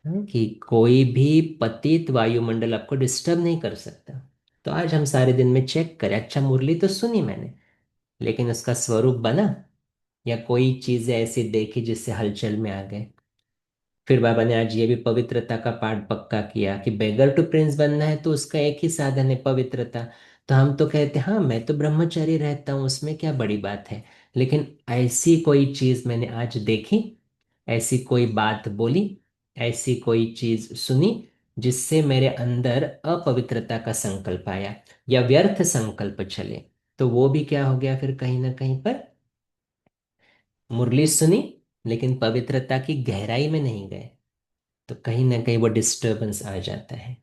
S1: कि कोई भी पतित वायुमंडल आपको डिस्टर्ब नहीं कर सकता। तो आज हम सारे दिन में चेक करें, अच्छा मुरली तो सुनी मैंने, लेकिन उसका स्वरूप बना, या कोई चीजें ऐसी देखी जिससे हलचल में आ गए। फिर बाबा ने आज ये भी पवित्रता का पाठ पक्का किया कि बेगर टू प्रिंस बनना है तो उसका एक ही साधन है, पवित्रता। तो हम तो कहते हैं हाँ मैं तो ब्रह्मचारी रहता हूँ, उसमें क्या बड़ी बात है। लेकिन ऐसी कोई चीज मैंने आज देखी, ऐसी कोई बात बोली, ऐसी कोई चीज सुनी जिससे मेरे अंदर अपवित्रता का संकल्प आया या व्यर्थ संकल्प चले, तो वो भी क्या हो गया फिर कहीं ना कहीं पर, मुरली सुनी लेकिन पवित्रता की गहराई में नहीं गए, तो कहीं ना कहीं वो डिस्टरबेंस आ जाता है।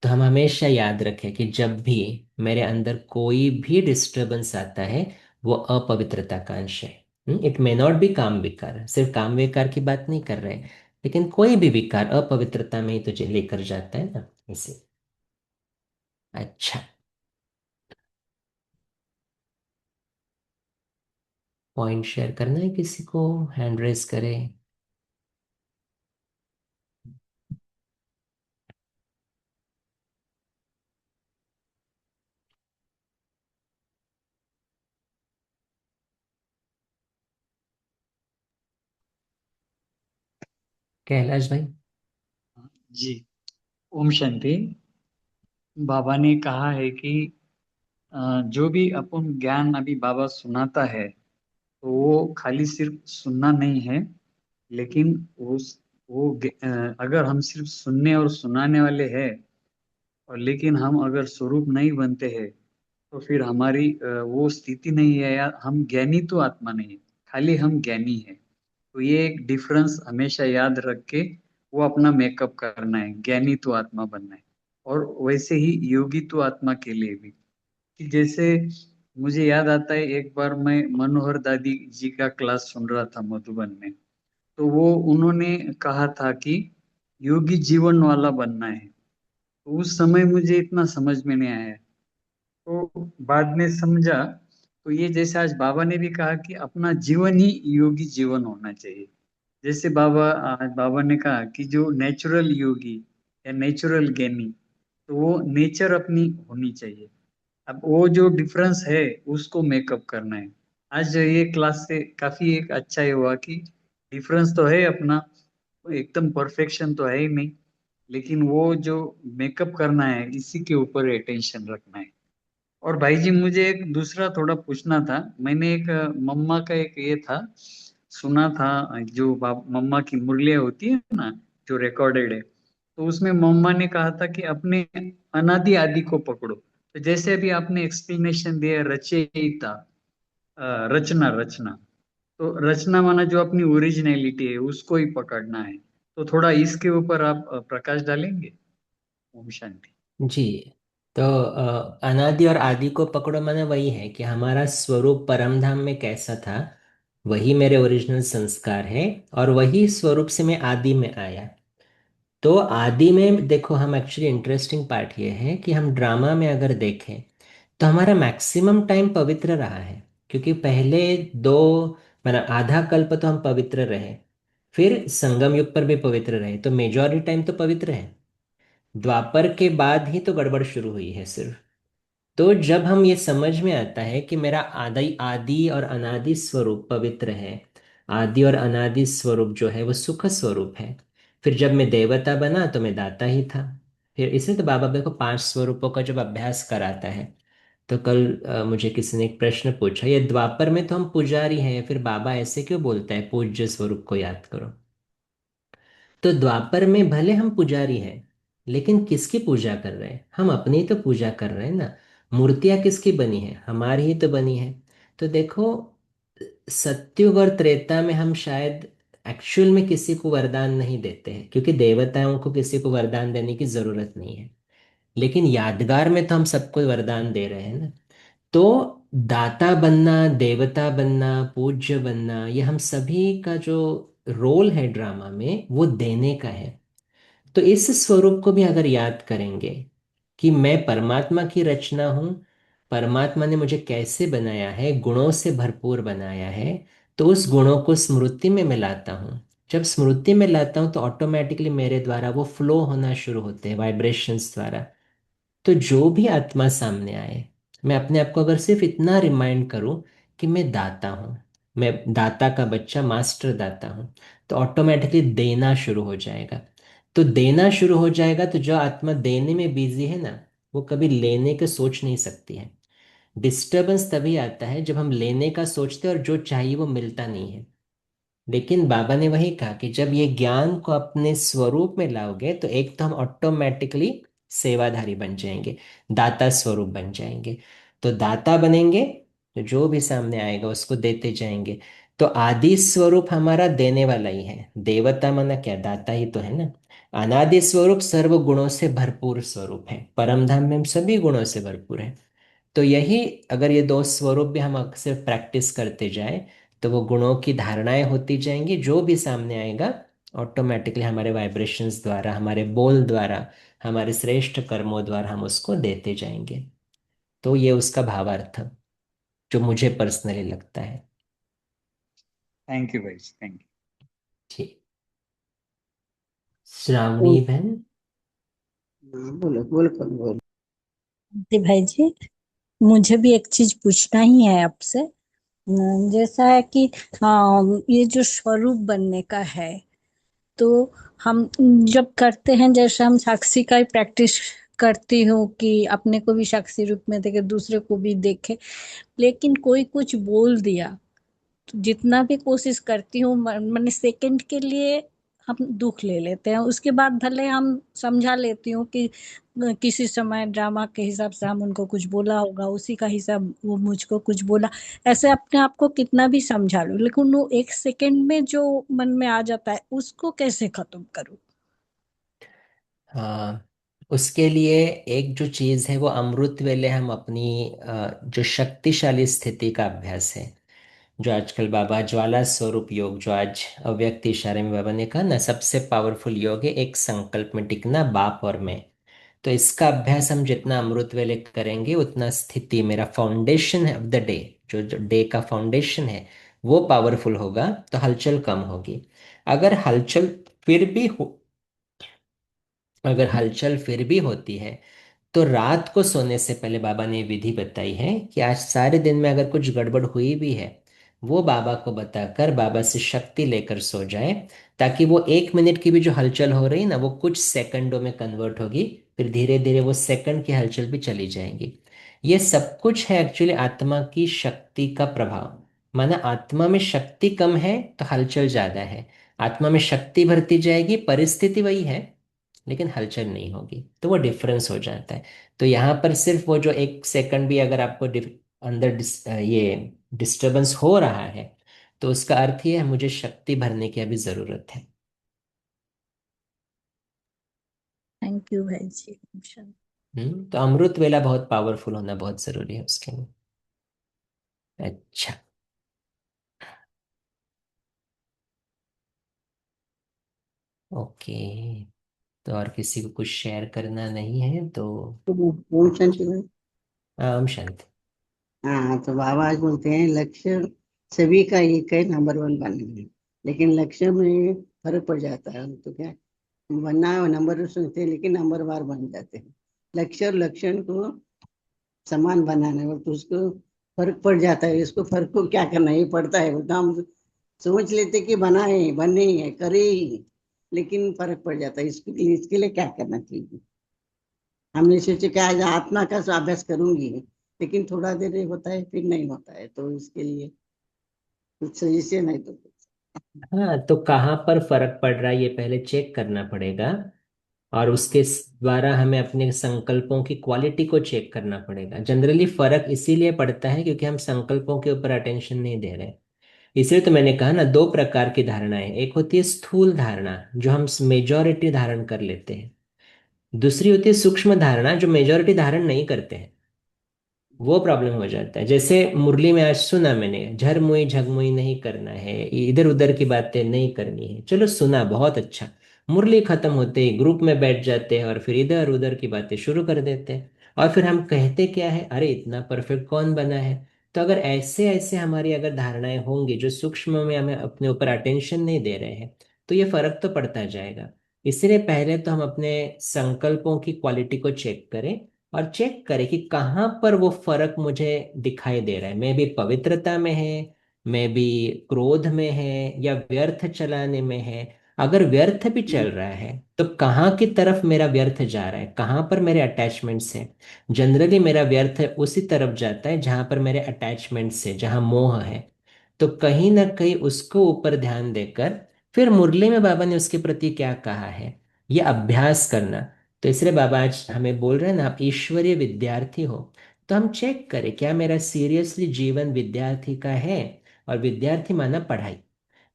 S1: तो हम हमेशा याद रखें कि जब भी मेरे अंदर कोई भी डिस्टरबेंस आता है, वो अपवित्रता का अंश है। इट मे नॉट बी काम विकार, सिर्फ काम विकार की बात नहीं कर रहे, लेकिन कोई भी विकार अपवित्रता में ही तुझे लेकर जाता है ना, इसे। अच्छा, पॉइंट शेयर करना है किसी को, हैंड रेस करे। कैलाश भाई।
S6: जी। ओम शांति। बाबा ने कहा है कि जो भी अपन ज्ञान अभी बाबा सुनाता है तो वो खाली सिर्फ सुनना नहीं है, लेकिन अगर हम सिर्फ सुनने और सुनाने वाले हैं और लेकिन हम अगर स्वरूप नहीं बनते हैं तो फिर हमारी वो स्थिति नहीं है, या हम ज्ञानी तो आत्मा नहीं है, खाली हम ज्ञानी है। तो ये एक डिफरेंस हमेशा याद रख के वो अपना मेकअप करना है, ज्ञानी तो आत्मा बनना है। और वैसे ही योगी तो आत्मा के लिए भी, कि जैसे मुझे याद आता है एक बार मैं मनोहर दादी जी का क्लास सुन रहा था मधुबन में। तो वो उन्होंने कहा था कि योगी जीवन वाला बनना है। तो उस समय मुझे इतना समझ में नहीं आया, तो बाद में समझा। तो ये जैसे आज बाबा ने भी कहा कि अपना जीवन ही योगी जीवन होना चाहिए। जैसे बाबा ने कहा कि जो नेचुरल योगी या नेचुरल ज्ञानी, तो वो नेचर अपनी होनी चाहिए। अब वो जो डिफरेंस है उसको मेकअप करना है। आज ये क्लास से काफी एक अच्छा ये हुआ कि डिफरेंस तो है अपना, एकदम परफेक्शन तो है ही नहीं, लेकिन वो जो मेकअप करना है इसी के ऊपर अटेंशन रखना है। और भाई जी मुझे एक दूसरा थोड़ा पूछना था। मैंने एक मम्मा का एक ये था, सुना था, जो मम्मा की मुरलियाँ होती है ना, जो रिकॉर्डेड है, तो उसमें मम्मा ने कहा था कि अपने अनादि आदि को पकड़ो। तो जैसे अभी आपने एक्सप्लेनेशन दिया रचयिता, रचना रचना, तो रचना माना जो अपनी ओरिजिनलिटी है उसको ही पकड़ना है। तो थोड़ा इसके ऊपर आप प्रकाश डालेंगे। ओम शांति।
S1: जी। तो अनादि और आदि को पकड़ो माने वही है कि हमारा स्वरूप परमधाम में कैसा था, वही मेरे ओरिजिनल संस्कार है, और वही स्वरूप से मैं आदि में आया। तो आदि में देखो, हम एक्चुअली इंटरेस्टिंग पार्ट ये है कि हम ड्रामा में अगर देखें तो हमारा मैक्सिमम टाइम पवित्र रहा है, क्योंकि पहले दो, मतलब आधा कल्प तो हम पवित्र रहे, फिर संगम युग पर भी पवित्र रहे, तो मेजॉरिटी टाइम तो पवित्र है। द्वापर के बाद ही तो गड़बड़ शुरू हुई है सिर्फ। तो जब हम ये समझ में आता है कि मेरा आदि आदि और अनादि स्वरूप पवित्र है, आदि और अनादि स्वरूप जो है वो सुख स्वरूप है, फिर जब मैं देवता बना तो मैं दाता ही था। फिर इसलिए तो बाबा मेरे को 5 स्वरूपों का जब अभ्यास कराता है, तो कल मुझे किसी ने एक प्रश्न पूछा, ये द्वापर में तो हम पुजारी हैं, फिर बाबा ऐसे क्यों बोलता है पूज्य स्वरूप को याद करो। तो द्वापर में भले हम पुजारी हैं, लेकिन किसकी पूजा कर रहे हैं, हम अपनी ही तो पूजा कर रहे हैं ना। मूर्तियां किसकी बनी है, हमारी ही तो बनी है। तो देखो, सत्युग और त्रेता में हम शायद एक्चुअल में किसी को वरदान नहीं देते हैं, क्योंकि देवताओं को किसी को वरदान देने की जरूरत नहीं है। लेकिन यादगार में तो हम सबको वरदान दे रहे हैं ना। तो दाता बनना, देवता बनना, पूज्य बनना, ये हम सभी का जो रोल है ड्रामा में, वो देने का है। तो इस स्वरूप को भी अगर याद करेंगे कि मैं परमात्मा की रचना हूँ, परमात्मा ने मुझे कैसे बनाया है, गुणों से भरपूर बनाया है, तो उस गुणों को स्मृति में मिलाता हूँ। जब स्मृति में लाता हूँ तो ऑटोमेटिकली मेरे द्वारा वो फ्लो होना शुरू होते हैं वाइब्रेशंस द्वारा। तो जो भी आत्मा सामने आए, मैं अपने आप को अगर सिर्फ इतना रिमाइंड करूं कि मैं दाता हूं, मैं दाता का बच्चा मास्टर दाता हूँ, तो ऑटोमेटिकली देना शुरू हो जाएगा। तो देना शुरू हो जाएगा तो जो आत्मा देने में बिजी है ना, वो कभी लेने के सोच नहीं सकती है। डिस्टरबेंस तभी आता है जब हम लेने का सोचते हैं और जो चाहिए वो मिलता नहीं है। लेकिन बाबा ने वही कहा कि जब ये ज्ञान को अपने स्वरूप में लाओगे तो एक तो हम ऑटोमेटिकली सेवाधारी बन जाएंगे, दाता स्वरूप बन जाएंगे। तो दाता बनेंगे तो जो भी सामने आएगा उसको देते जाएंगे। तो आदि स्वरूप हमारा देने वाला ही है। देवता माना क्या, दाता ही तो है ना। अनादि स्वरूप सर्व गुणों से भरपूर स्वरूप है, परम धाम में हम सभी गुणों से भरपूर है। तो यही, अगर ये दो स्वरूप भी हम अक्सर प्रैक्टिस करते जाए तो वो गुणों की धारणाएं होती जाएंगी। जो भी सामने आएगा ऑटोमेटिकली हमारे वाइब्रेशंस द्वारा, हमारे बोल द्वारा, हमारे श्रेष्ठ कर्मों द्वारा हम उसको देते जाएंगे। तो ये उसका भावार्थ जो मुझे पर्सनली लगता है।
S6: थैंक यू भाई, थैंक
S1: जी। श्रावणी बहन।
S7: हाँ, बोलो बोलो कौन बोलो। जी भाई जी, मुझे भी एक चीज पूछना ही है आपसे। जैसा है कि ये जो स्वरूप बनने का है, तो हम जब करते हैं, जैसे हम साक्षी का ही प्रैक्टिस करती हूँ कि अपने को भी साक्षी रूप में देखे, दूसरे को भी देखे, लेकिन कोई कुछ बोल दिया तो जितना भी कोशिश करती हूँ, मैंने सेकंड के लिए हम दुख ले लेते हैं। उसके बाद भले हम समझा लेती हूँ कि किसी समय ड्रामा के हिसाब से हम उनको कुछ बोला होगा, उसी का हिसाब वो मुझको कुछ बोला। ऐसे अपने आप को कितना भी समझा लूं, लेकिन वो एक सेकंड में जो मन में आ जाता है उसको कैसे खत्म करूं।
S1: हाँ, उसके लिए एक जो चीज़ है वो अमृत वेले हम अपनी जो शक्तिशाली स्थिति का अभ्यास है, जो आजकल बाबा ज्वाला स्वरूप योग, जो आज अव्यक्त इशारे में बाबा ने कहा ना, सबसे पावरफुल योग है एक संकल्प में टिकना, बाप और मैं। तो इसका अभ्यास हम जितना अमृत वेले करेंगे उतना स्थिति, मेरा फाउंडेशन है ऑफ द डे, जो डे का फाउंडेशन है वो पावरफुल होगा, तो हलचल कम होगी। अगर हलचल फिर भी हो अगर हलचल फिर भी होती है तो रात को सोने से पहले बाबा ने विधि बताई है कि आज सारे दिन में अगर कुछ गड़बड़ हुई भी है, वो बाबा को बताकर बाबा से शक्ति लेकर सो जाए, ताकि वो 1 मिनट की भी जो हलचल हो रही ना वो कुछ सेकंडों में कन्वर्ट होगी, फिर धीरे धीरे वो सेकंड की हलचल भी चली जाएंगी। ये सब कुछ है एक्चुअली आत्मा की शक्ति का प्रभाव। माना आत्मा में शक्ति कम है तो हलचल ज्यादा है, आत्मा में शक्ति बढ़ती जाएगी, परिस्थिति वही है लेकिन हलचल नहीं होगी, तो वो डिफरेंस हो जाता है। तो यहाँ पर सिर्फ वो जो 1 सेकंड भी अगर आपको अंदर ये डिस्टरबेंस हो रहा है, तो उसका अर्थ ये है मुझे शक्ति भरने की अभी जरूरत है।
S7: थैंक यू भाई जी।
S1: तो अमृत वेला बहुत पावरफुल होना बहुत जरूरी है उसके लिए। अच्छा। ओके। तो और किसी को कुछ शेयर करना नहीं है तो
S7: तो ओम शांति भाई।
S1: ओम शांति।
S7: हाँ, तो बाबा आज बोलते हैं लक्ष्य सभी का एक है, नंबर वन बनना है, लेकिन लक्ष्य में फर्क पड़ जाता है। तो क्या बनना है, नंबर सुनते हैं लेकिन नंबर बार बन जाते हैं। लक्ष्य और लक्षण को समान बनाना है, और तो उसको फर्क पड़ जाता है। इसको फर्क को क्या करना है, ये पड़ता है, बोलता हम सोच लेते कि बना है, बने ही है, करे ही, लेकिन फर्क पड़ जाता है। इसके लिए क्या करना चाहिए। हमने सोचे कि आज आत्मा का अभ्यास करूंगी, लेकिन थोड़ा देर होता है फिर नहीं होता है, तो इसके लिए कुछ सजेशन है तो।
S1: हाँ, तो कहाँ पर फर्क पड़ रहा है ये पहले चेक करना पड़ेगा, और उसके द्वारा हमें अपने संकल्पों की क्वालिटी को चेक करना पड़ेगा। जनरली फर्क इसीलिए पड़ता है क्योंकि हम संकल्पों के ऊपर अटेंशन नहीं दे रहे। इसलिए तो मैंने कहा ना, दो प्रकार की धारणाएं, एक होती है स्थूल धारणा जो हम मेजॉरिटी धारण कर लेते हैं, दूसरी होती है सूक्ष्म धारणा जो मेजॉरिटी धारण नहीं करते हैं। वो प्रॉब्लम हो जाता है। जैसे मुरली में आज सुना मैंने, झरमुई झगमुई नहीं करना है, इधर उधर की बातें नहीं करनी है, चलो सुना बहुत अच्छा। मुरली खत्म होते ही ग्रुप में बैठ जाते हैं और फिर इधर उधर की बातें शुरू कर देते हैं, और फिर हम कहते क्या है, अरे इतना परफेक्ट कौन बना है। तो अगर ऐसे ऐसे हमारी अगर धारणाएं होंगी जो सूक्ष्म में हमें अपने ऊपर अटेंशन नहीं दे रहे हैं, तो ये फर्क तो पड़ता जाएगा। इसलिए पहले तो हम अपने संकल्पों की क्वालिटी को चेक करें, और चेक करें कि कहाँ पर वो फर्क मुझे दिखाई दे रहा है। मे भी पवित्रता में है, में भी क्रोध में है या व्यर्थ चलाने में है। अगर व्यर्थ भी चल रहा है तो कहाँ की तरफ मेरा व्यर्थ जा रहा है, कहाँ पर मेरे अटैचमेंट्स है। जनरली मेरा व्यर्थ उसी तरफ जाता है जहाँ पर मेरे अटैचमेंट्स है, जहाँ मोह है। तो कहीं ना कहीं उसको ऊपर ध्यान देकर फिर मुरली में बाबा ने उसके प्रति क्या कहा है, ये अभ्यास करना। तो इसलिए बाबा आज हमें बोल रहे हैं ना, आप ईश्वरीय विद्यार्थी हो। तो हम चेक करें क्या मेरा सीरियसली जीवन विद्यार्थी का है। और विद्यार्थी माना पढ़ाई।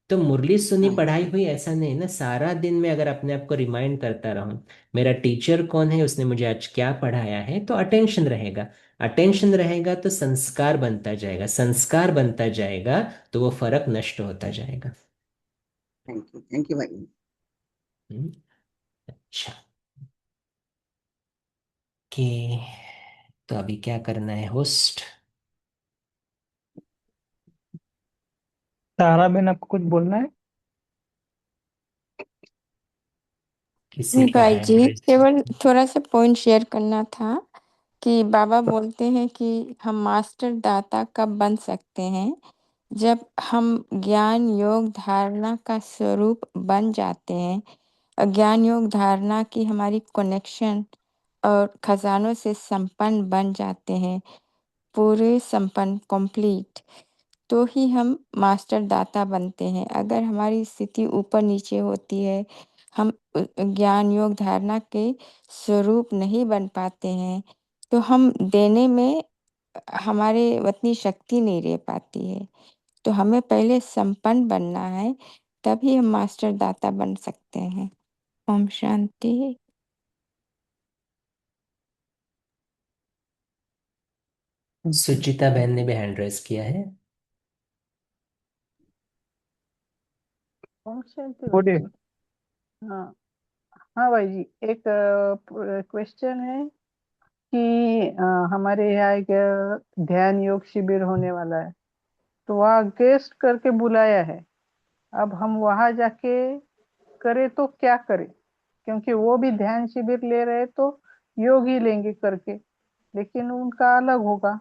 S1: तो मुरली सुनी
S8: हाँ
S1: पढ़ाई हुई ऐसा नहीं ना, सारा दिन में अगर अपने आप को रिमाइंड करता रहूं मेरा टीचर कौन है, उसने मुझे आज क्या पढ़ाया है, तो अटेंशन रहेगा। अटेंशन रहेगा तो संस्कार बनता जाएगा, संस्कार बनता जाएगा तो वो फर्क नष्ट होता जाएगा।
S8: थैंक यू भाई।
S1: हम्म, अच्छा। कि तो अभी क्या करना है होस्ट?
S4: तारा बहन आपको कुछ बोलना है?
S1: किसी
S9: नहीं
S1: का
S9: भाई
S1: हैंड
S9: जी,
S1: रेस?
S9: केवल थोड़ा सा पॉइंट शेयर करना था कि बाबा बोलते हैं कि हम मास्टर दाता कब बन सकते हैं, जब हम ज्ञान योग धारणा का स्वरूप बन जाते हैं। ज्ञान योग धारणा की हमारी कनेक्शन और खजानों से संपन्न बन जाते हैं, पूरे संपन्न कंप्लीट। तो ही हम मास्टर दाता बनते हैं। अगर हमारी स्थिति ऊपर नीचे होती है, हम ज्ञान योग धारणा के स्वरूप नहीं बन पाते हैं, तो हम देने में हमारे उतनी शक्ति नहीं रह पाती है। तो हमें पहले संपन्न बनना है, तभी हम मास्टर दाता बन सकते हैं। ओम शांति।
S1: सुचिता बहन ने भी हैंड रेस किया है।
S10: ओम शांति गुड। हाँ हाँ भाई जी, एक क्वेश्चन है कि हमारे यहाँ एक ध्यान योग शिविर होने वाला है, तो वहाँ गेस्ट करके बुलाया है। अब हम वहाँ जाके करें तो क्या करें, क्योंकि वो भी ध्यान शिविर ले रहे तो योग ही लेंगे करके, लेकिन उनका अलग होगा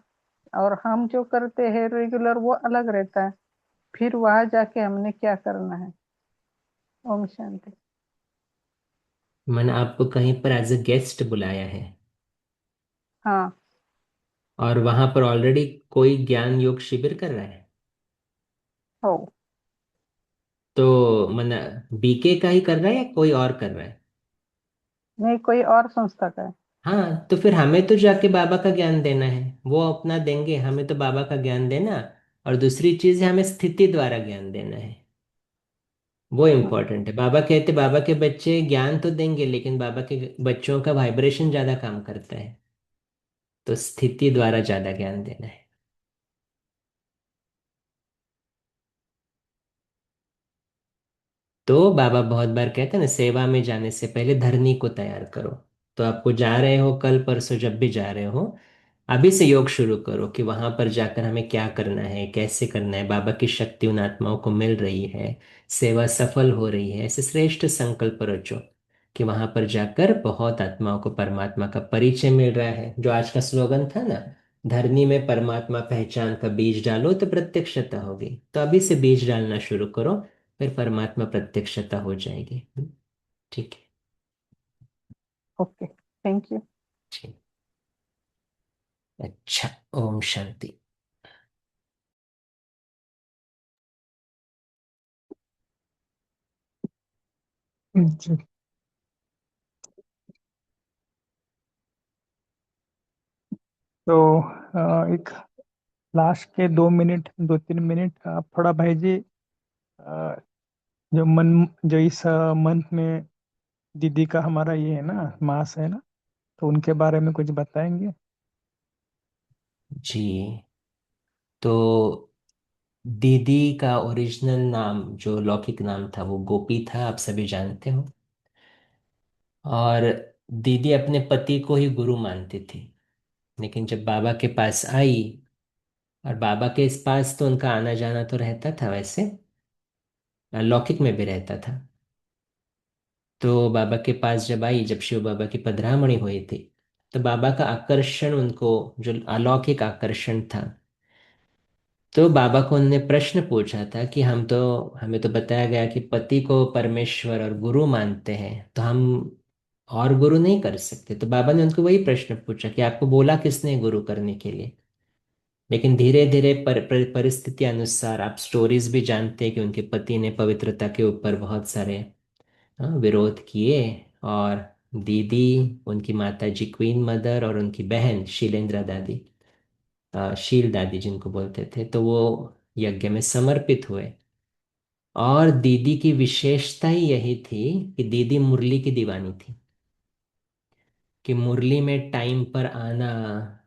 S10: और हम जो करते हैं रेगुलर वो अलग रहता है। फिर वहाँ जाके हमने क्या करना है? ओम शांति।
S1: मैंने आपको कहीं पर एज ए गेस्ट बुलाया है
S10: हाँ।
S1: और वहां पर ऑलरेडी कोई ज्ञान योग शिविर कर रहा है।
S10: हो।
S1: तो मैंने बीके का ही कर रहा है या कोई और कर रहा है?
S10: नहीं, कोई और संस्था का है।
S1: हाँ, तो फिर हमें तो जाके बाबा का ज्ञान देना है, वो अपना देंगे, हमें तो बाबा का ज्ञान देना। और दूसरी चीज है, हमें स्थिति द्वारा ज्ञान देना है। वो
S10: हाँ।
S1: इम्पोर्टेंट है। बाबा कहते बाबा के बच्चे ज्ञान तो देंगे लेकिन बाबा के बच्चों का वाइब्रेशन ज्यादा काम करता है, तो स्थिति द्वारा ज्यादा ज्ञान देना है। तो बाबा बहुत बार कहते हैं ना, सेवा में जाने से पहले धरनी को तैयार करो। तो आपको जा रहे हो, कल परसों जब भी जा रहे हो, अभी से योग शुरू करो कि वहां पर जाकर हमें क्या करना है, कैसे करना है, बाबा की शक्ति उन आत्माओं को मिल रही है, सेवा सफल हो रही है, ऐसे श्रेष्ठ संकल्प रचो कि वहां पर जाकर बहुत आत्माओं को परमात्मा का परिचय मिल रहा है। जो आज का स्लोगन था ना, धरनी में परमात्मा पहचान का बीज डालो तो प्रत्यक्षता होगी। तो अभी से बीज डालना शुरू करो, फिर परमात्मा प्रत्यक्षता हो जाएगी। ठीक है।
S10: Okay, thank you.
S1: ठीक। अच्छा। ओम शांति।
S4: जी। तो एक लास्ट के 2 मिनट 2-3 मिनट आप थोड़ा भाई जी, अ, जो इस मंथ में दीदी का हमारा ये है ना मास है ना, तो उनके बारे में कुछ बताएंगे?
S1: जी। तो दीदी का ओरिजिनल नाम, जो लौकिक नाम था, वो गोपी था, आप सभी जानते हो। और दीदी अपने पति को ही गुरु मानती थी। लेकिन जब बाबा के पास आई, और बाबा के इस पास तो उनका आना जाना तो रहता था वैसे, लौकिक में भी रहता था। तो बाबा के पास जब आई, जब शिव बाबा की पधरामणि हुई थी, तो बाबा का आकर्षण उनको, जो अलौकिक आकर्षण था, तो बाबा को उनने प्रश्न पूछा था कि हमें तो बताया गया कि पति को परमेश्वर और गुरु मानते हैं, तो हम और गुरु नहीं कर सकते। तो बाबा ने उनको वही प्रश्न पूछा कि आपको बोला किसने गुरु करने के लिए। लेकिन धीरे धीरे परिस्थिति अनुसार आप स्टोरीज भी जानते हैं कि उनके पति ने पवित्रता के ऊपर बहुत सारे विरोध किए। और दीदी, उनकी माता जी क्वीन मदर, और उनकी बहन शीलेंद्रा दादी, शील दादी जिनको बोलते थे, तो वो यज्ञ में समर्पित हुए। और दीदी की विशेषता ही यही थी कि दीदी मुरली की दीवानी थी, कि मुरली में टाइम पर आना,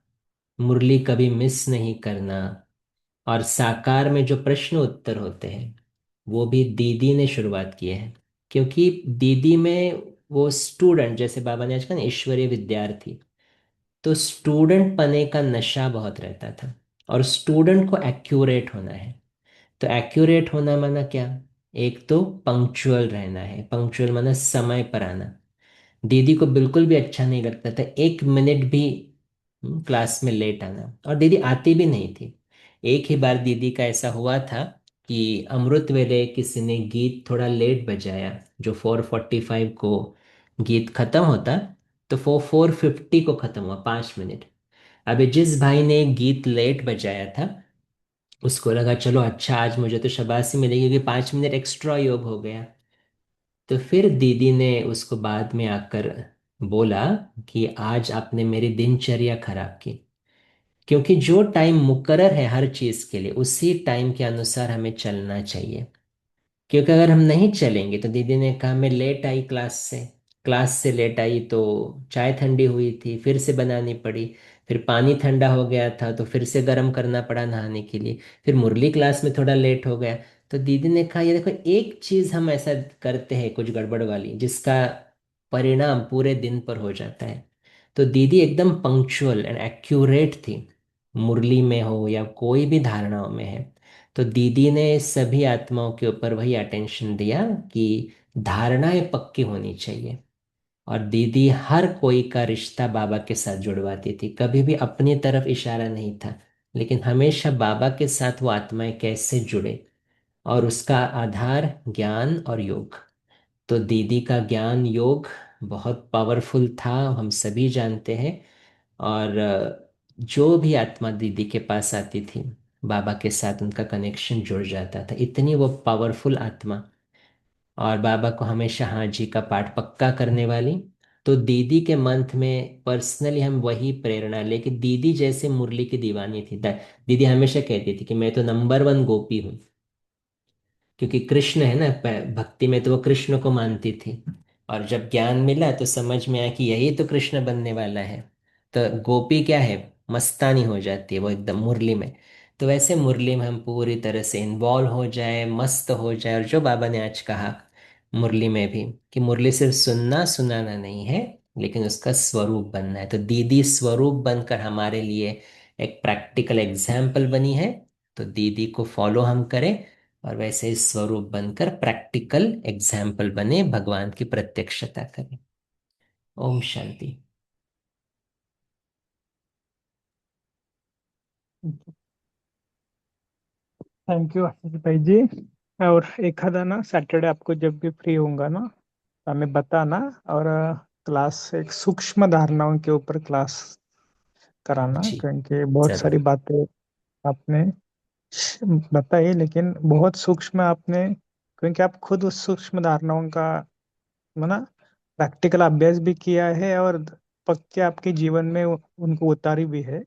S1: मुरली कभी मिस नहीं करना। और साकार में जो प्रश्न उत्तर होते हैं वो भी दीदी ने शुरुआत किए हैं। क्योंकि दीदी में वो स्टूडेंट, जैसे बाबा ने आज कहा ना, ईश्वरीय विद्यार्थी, तो स्टूडेंट पने का नशा बहुत रहता था। और स्टूडेंट को एक्यूरेट होना है। तो एक्यूरेट होना माना क्या? एक तो पंक्चुअल रहना है, पंक्चुअल माना समय पर आना। दीदी को बिल्कुल भी अच्छा नहीं लगता था 1 मिनट भी क्लास में लेट आना, और दीदी आती भी नहीं थी। एक ही बार दीदी का ऐसा हुआ था कि अमृत वेले किसी ने गीत थोड़ा लेट बजाया, जो 4:45 को गीत खत्म होता, तो 4:50 को खत्म हुआ, 5 मिनट। अभी जिस भाई ने गीत लेट बजाया था, उसको लगा चलो अच्छा, आज मुझे तो शाबाशी मिलेगी क्योंकि 5 मिनट एक्स्ट्रा योग हो गया। तो फिर दीदी ने उसको बाद में आकर बोला कि आज आपने मेरी दिनचर्या खराब की। क्योंकि जो टाइम मुकर्रर है हर चीज के लिए, उसी टाइम के अनुसार हमें चलना चाहिए। क्योंकि अगर हम नहीं चलेंगे, तो दीदी ने कहा मैं लेट आई क्लास से लेट आई, तो चाय ठंडी हुई थी, फिर से बनानी पड़ी। फिर पानी ठंडा हो गया था, तो फिर से गर्म करना पड़ा नहाने के लिए। फिर मुरली क्लास में थोड़ा लेट हो गया। तो दीदी ने कहा ये देखो, एक चीज हम ऐसा करते हैं कुछ गड़बड़ वाली, जिसका परिणाम पूरे दिन पर हो जाता है। तो दीदी एकदम पंक्चुअल एंड एक्यूरेट थी, मुरली में हो या कोई भी धारणाओं में है। तो दीदी ने सभी आत्माओं के ऊपर वही अटेंशन दिया कि धारणाएं पक्की होनी चाहिए। और दीदी हर कोई का रिश्ता बाबा के साथ जुड़वाती थी, कभी भी अपनी तरफ इशारा नहीं था, लेकिन हमेशा बाबा के साथ वो आत्माएं कैसे जुड़े। और उसका आधार ज्ञान और योग। तो दीदी का ज्ञान योग बहुत पावरफुल था, हम सभी जानते हैं। और जो भी आत्मा दीदी के पास आती थी, बाबा के साथ उनका कनेक्शन जुड़ जाता था, इतनी वो पावरफुल आत्मा। और बाबा को हमेशा हाँ जी का पाठ पक्का करने वाली। तो दीदी के मंथ में पर्सनली हम वही प्रेरणा लेके, दीदी जैसे मुरली की दीवानी थी। दीदी हमेशा कहती थी कि मैं तो नंबर 1 गोपी हूँ। क्योंकि कृष्ण है ना, भक्ति में तो वो कृष्ण को मानती थी। और जब ज्ञान मिला तो समझ में आया कि यही तो कृष्ण बनने वाला है। तो गोपी क्या है, मस्तानी हो जाती है वो एकदम मुरली में। तो वैसे मुरली में हम पूरी तरह से इन्वॉल्व हो जाए, मस्त हो जाए। और जो बाबा ने आज कहा मुरली में भी, कि मुरली सिर्फ सुनना सुनाना नहीं है, लेकिन उसका स्वरूप बनना है। तो दीदी स्वरूप बनकर हमारे लिए एक प्रैक्टिकल एग्जाम्पल बनी है। तो दीदी को फॉलो हम करें, और वैसे ही स्वरूप बनकर प्रैक्टिकल एग्जाम्पल बने, भगवान की प्रत्यक्षता करें। ओम शांति।
S4: थैंक यू आशीष भाई जी। और एखादा ना सैटरडे आपको जब भी फ्री होगा ना, तो हमें बताना। और क्लास एक सूक्ष्म धारणाओं के ऊपर क्लास कराना,
S1: जी,
S4: क्योंकि बहुत सारी
S1: जरूर।
S4: बातें आपने बताई, लेकिन बहुत सूक्ष्म आपने, क्योंकि आप खुद उस सूक्ष्म धारणाओं का माना प्रैक्टिकल अभ्यास भी किया है, और पक्के आपके जीवन में उनको उतारी भी है।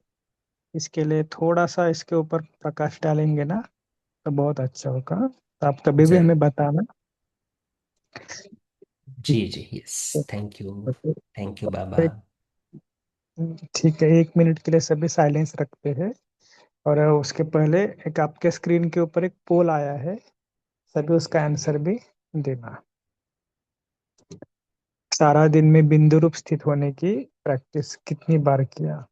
S4: इसके लिए थोड़ा सा इसके ऊपर प्रकाश डालेंगे ना, तो बहुत अच्छा होगा। तो आप कभी भी हमें
S1: जरूर।
S4: बताना।
S1: जी
S4: ठीक
S1: जी, यस।
S4: है।
S1: Thank you.
S4: तो
S1: थैंक यू बाबा।
S4: ठीक है, 1 मिनट के लिए सभी साइलेंस रखते हैं। और उसके पहले एक आपके स्क्रीन के ऊपर एक पोल आया है, सभी उसका आंसर भी देना। सारा दिन में बिंदु रूप स्थित होने की प्रैक्टिस कितनी बार किया?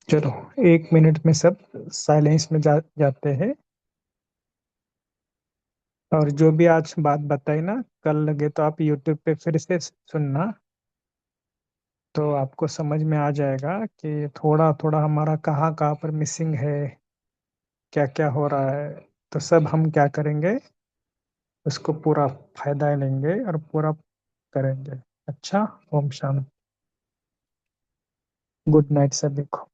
S4: चलो, 1 मिनट में सब साइलेंस में जाते हैं। और जो भी आज बात बताई ना, कल लगे तो आप यूट्यूब पे फिर से सुनना, तो आपको समझ में आ जाएगा कि थोड़ा थोड़ा हमारा कहाँ कहाँ पर मिसिंग है, क्या क्या हो रहा है। तो सब हम क्या करेंगे, उसको पूरा फायदा लेंगे और पूरा करेंगे। अच्छा, ओम शांति। गुड नाइट सभी को।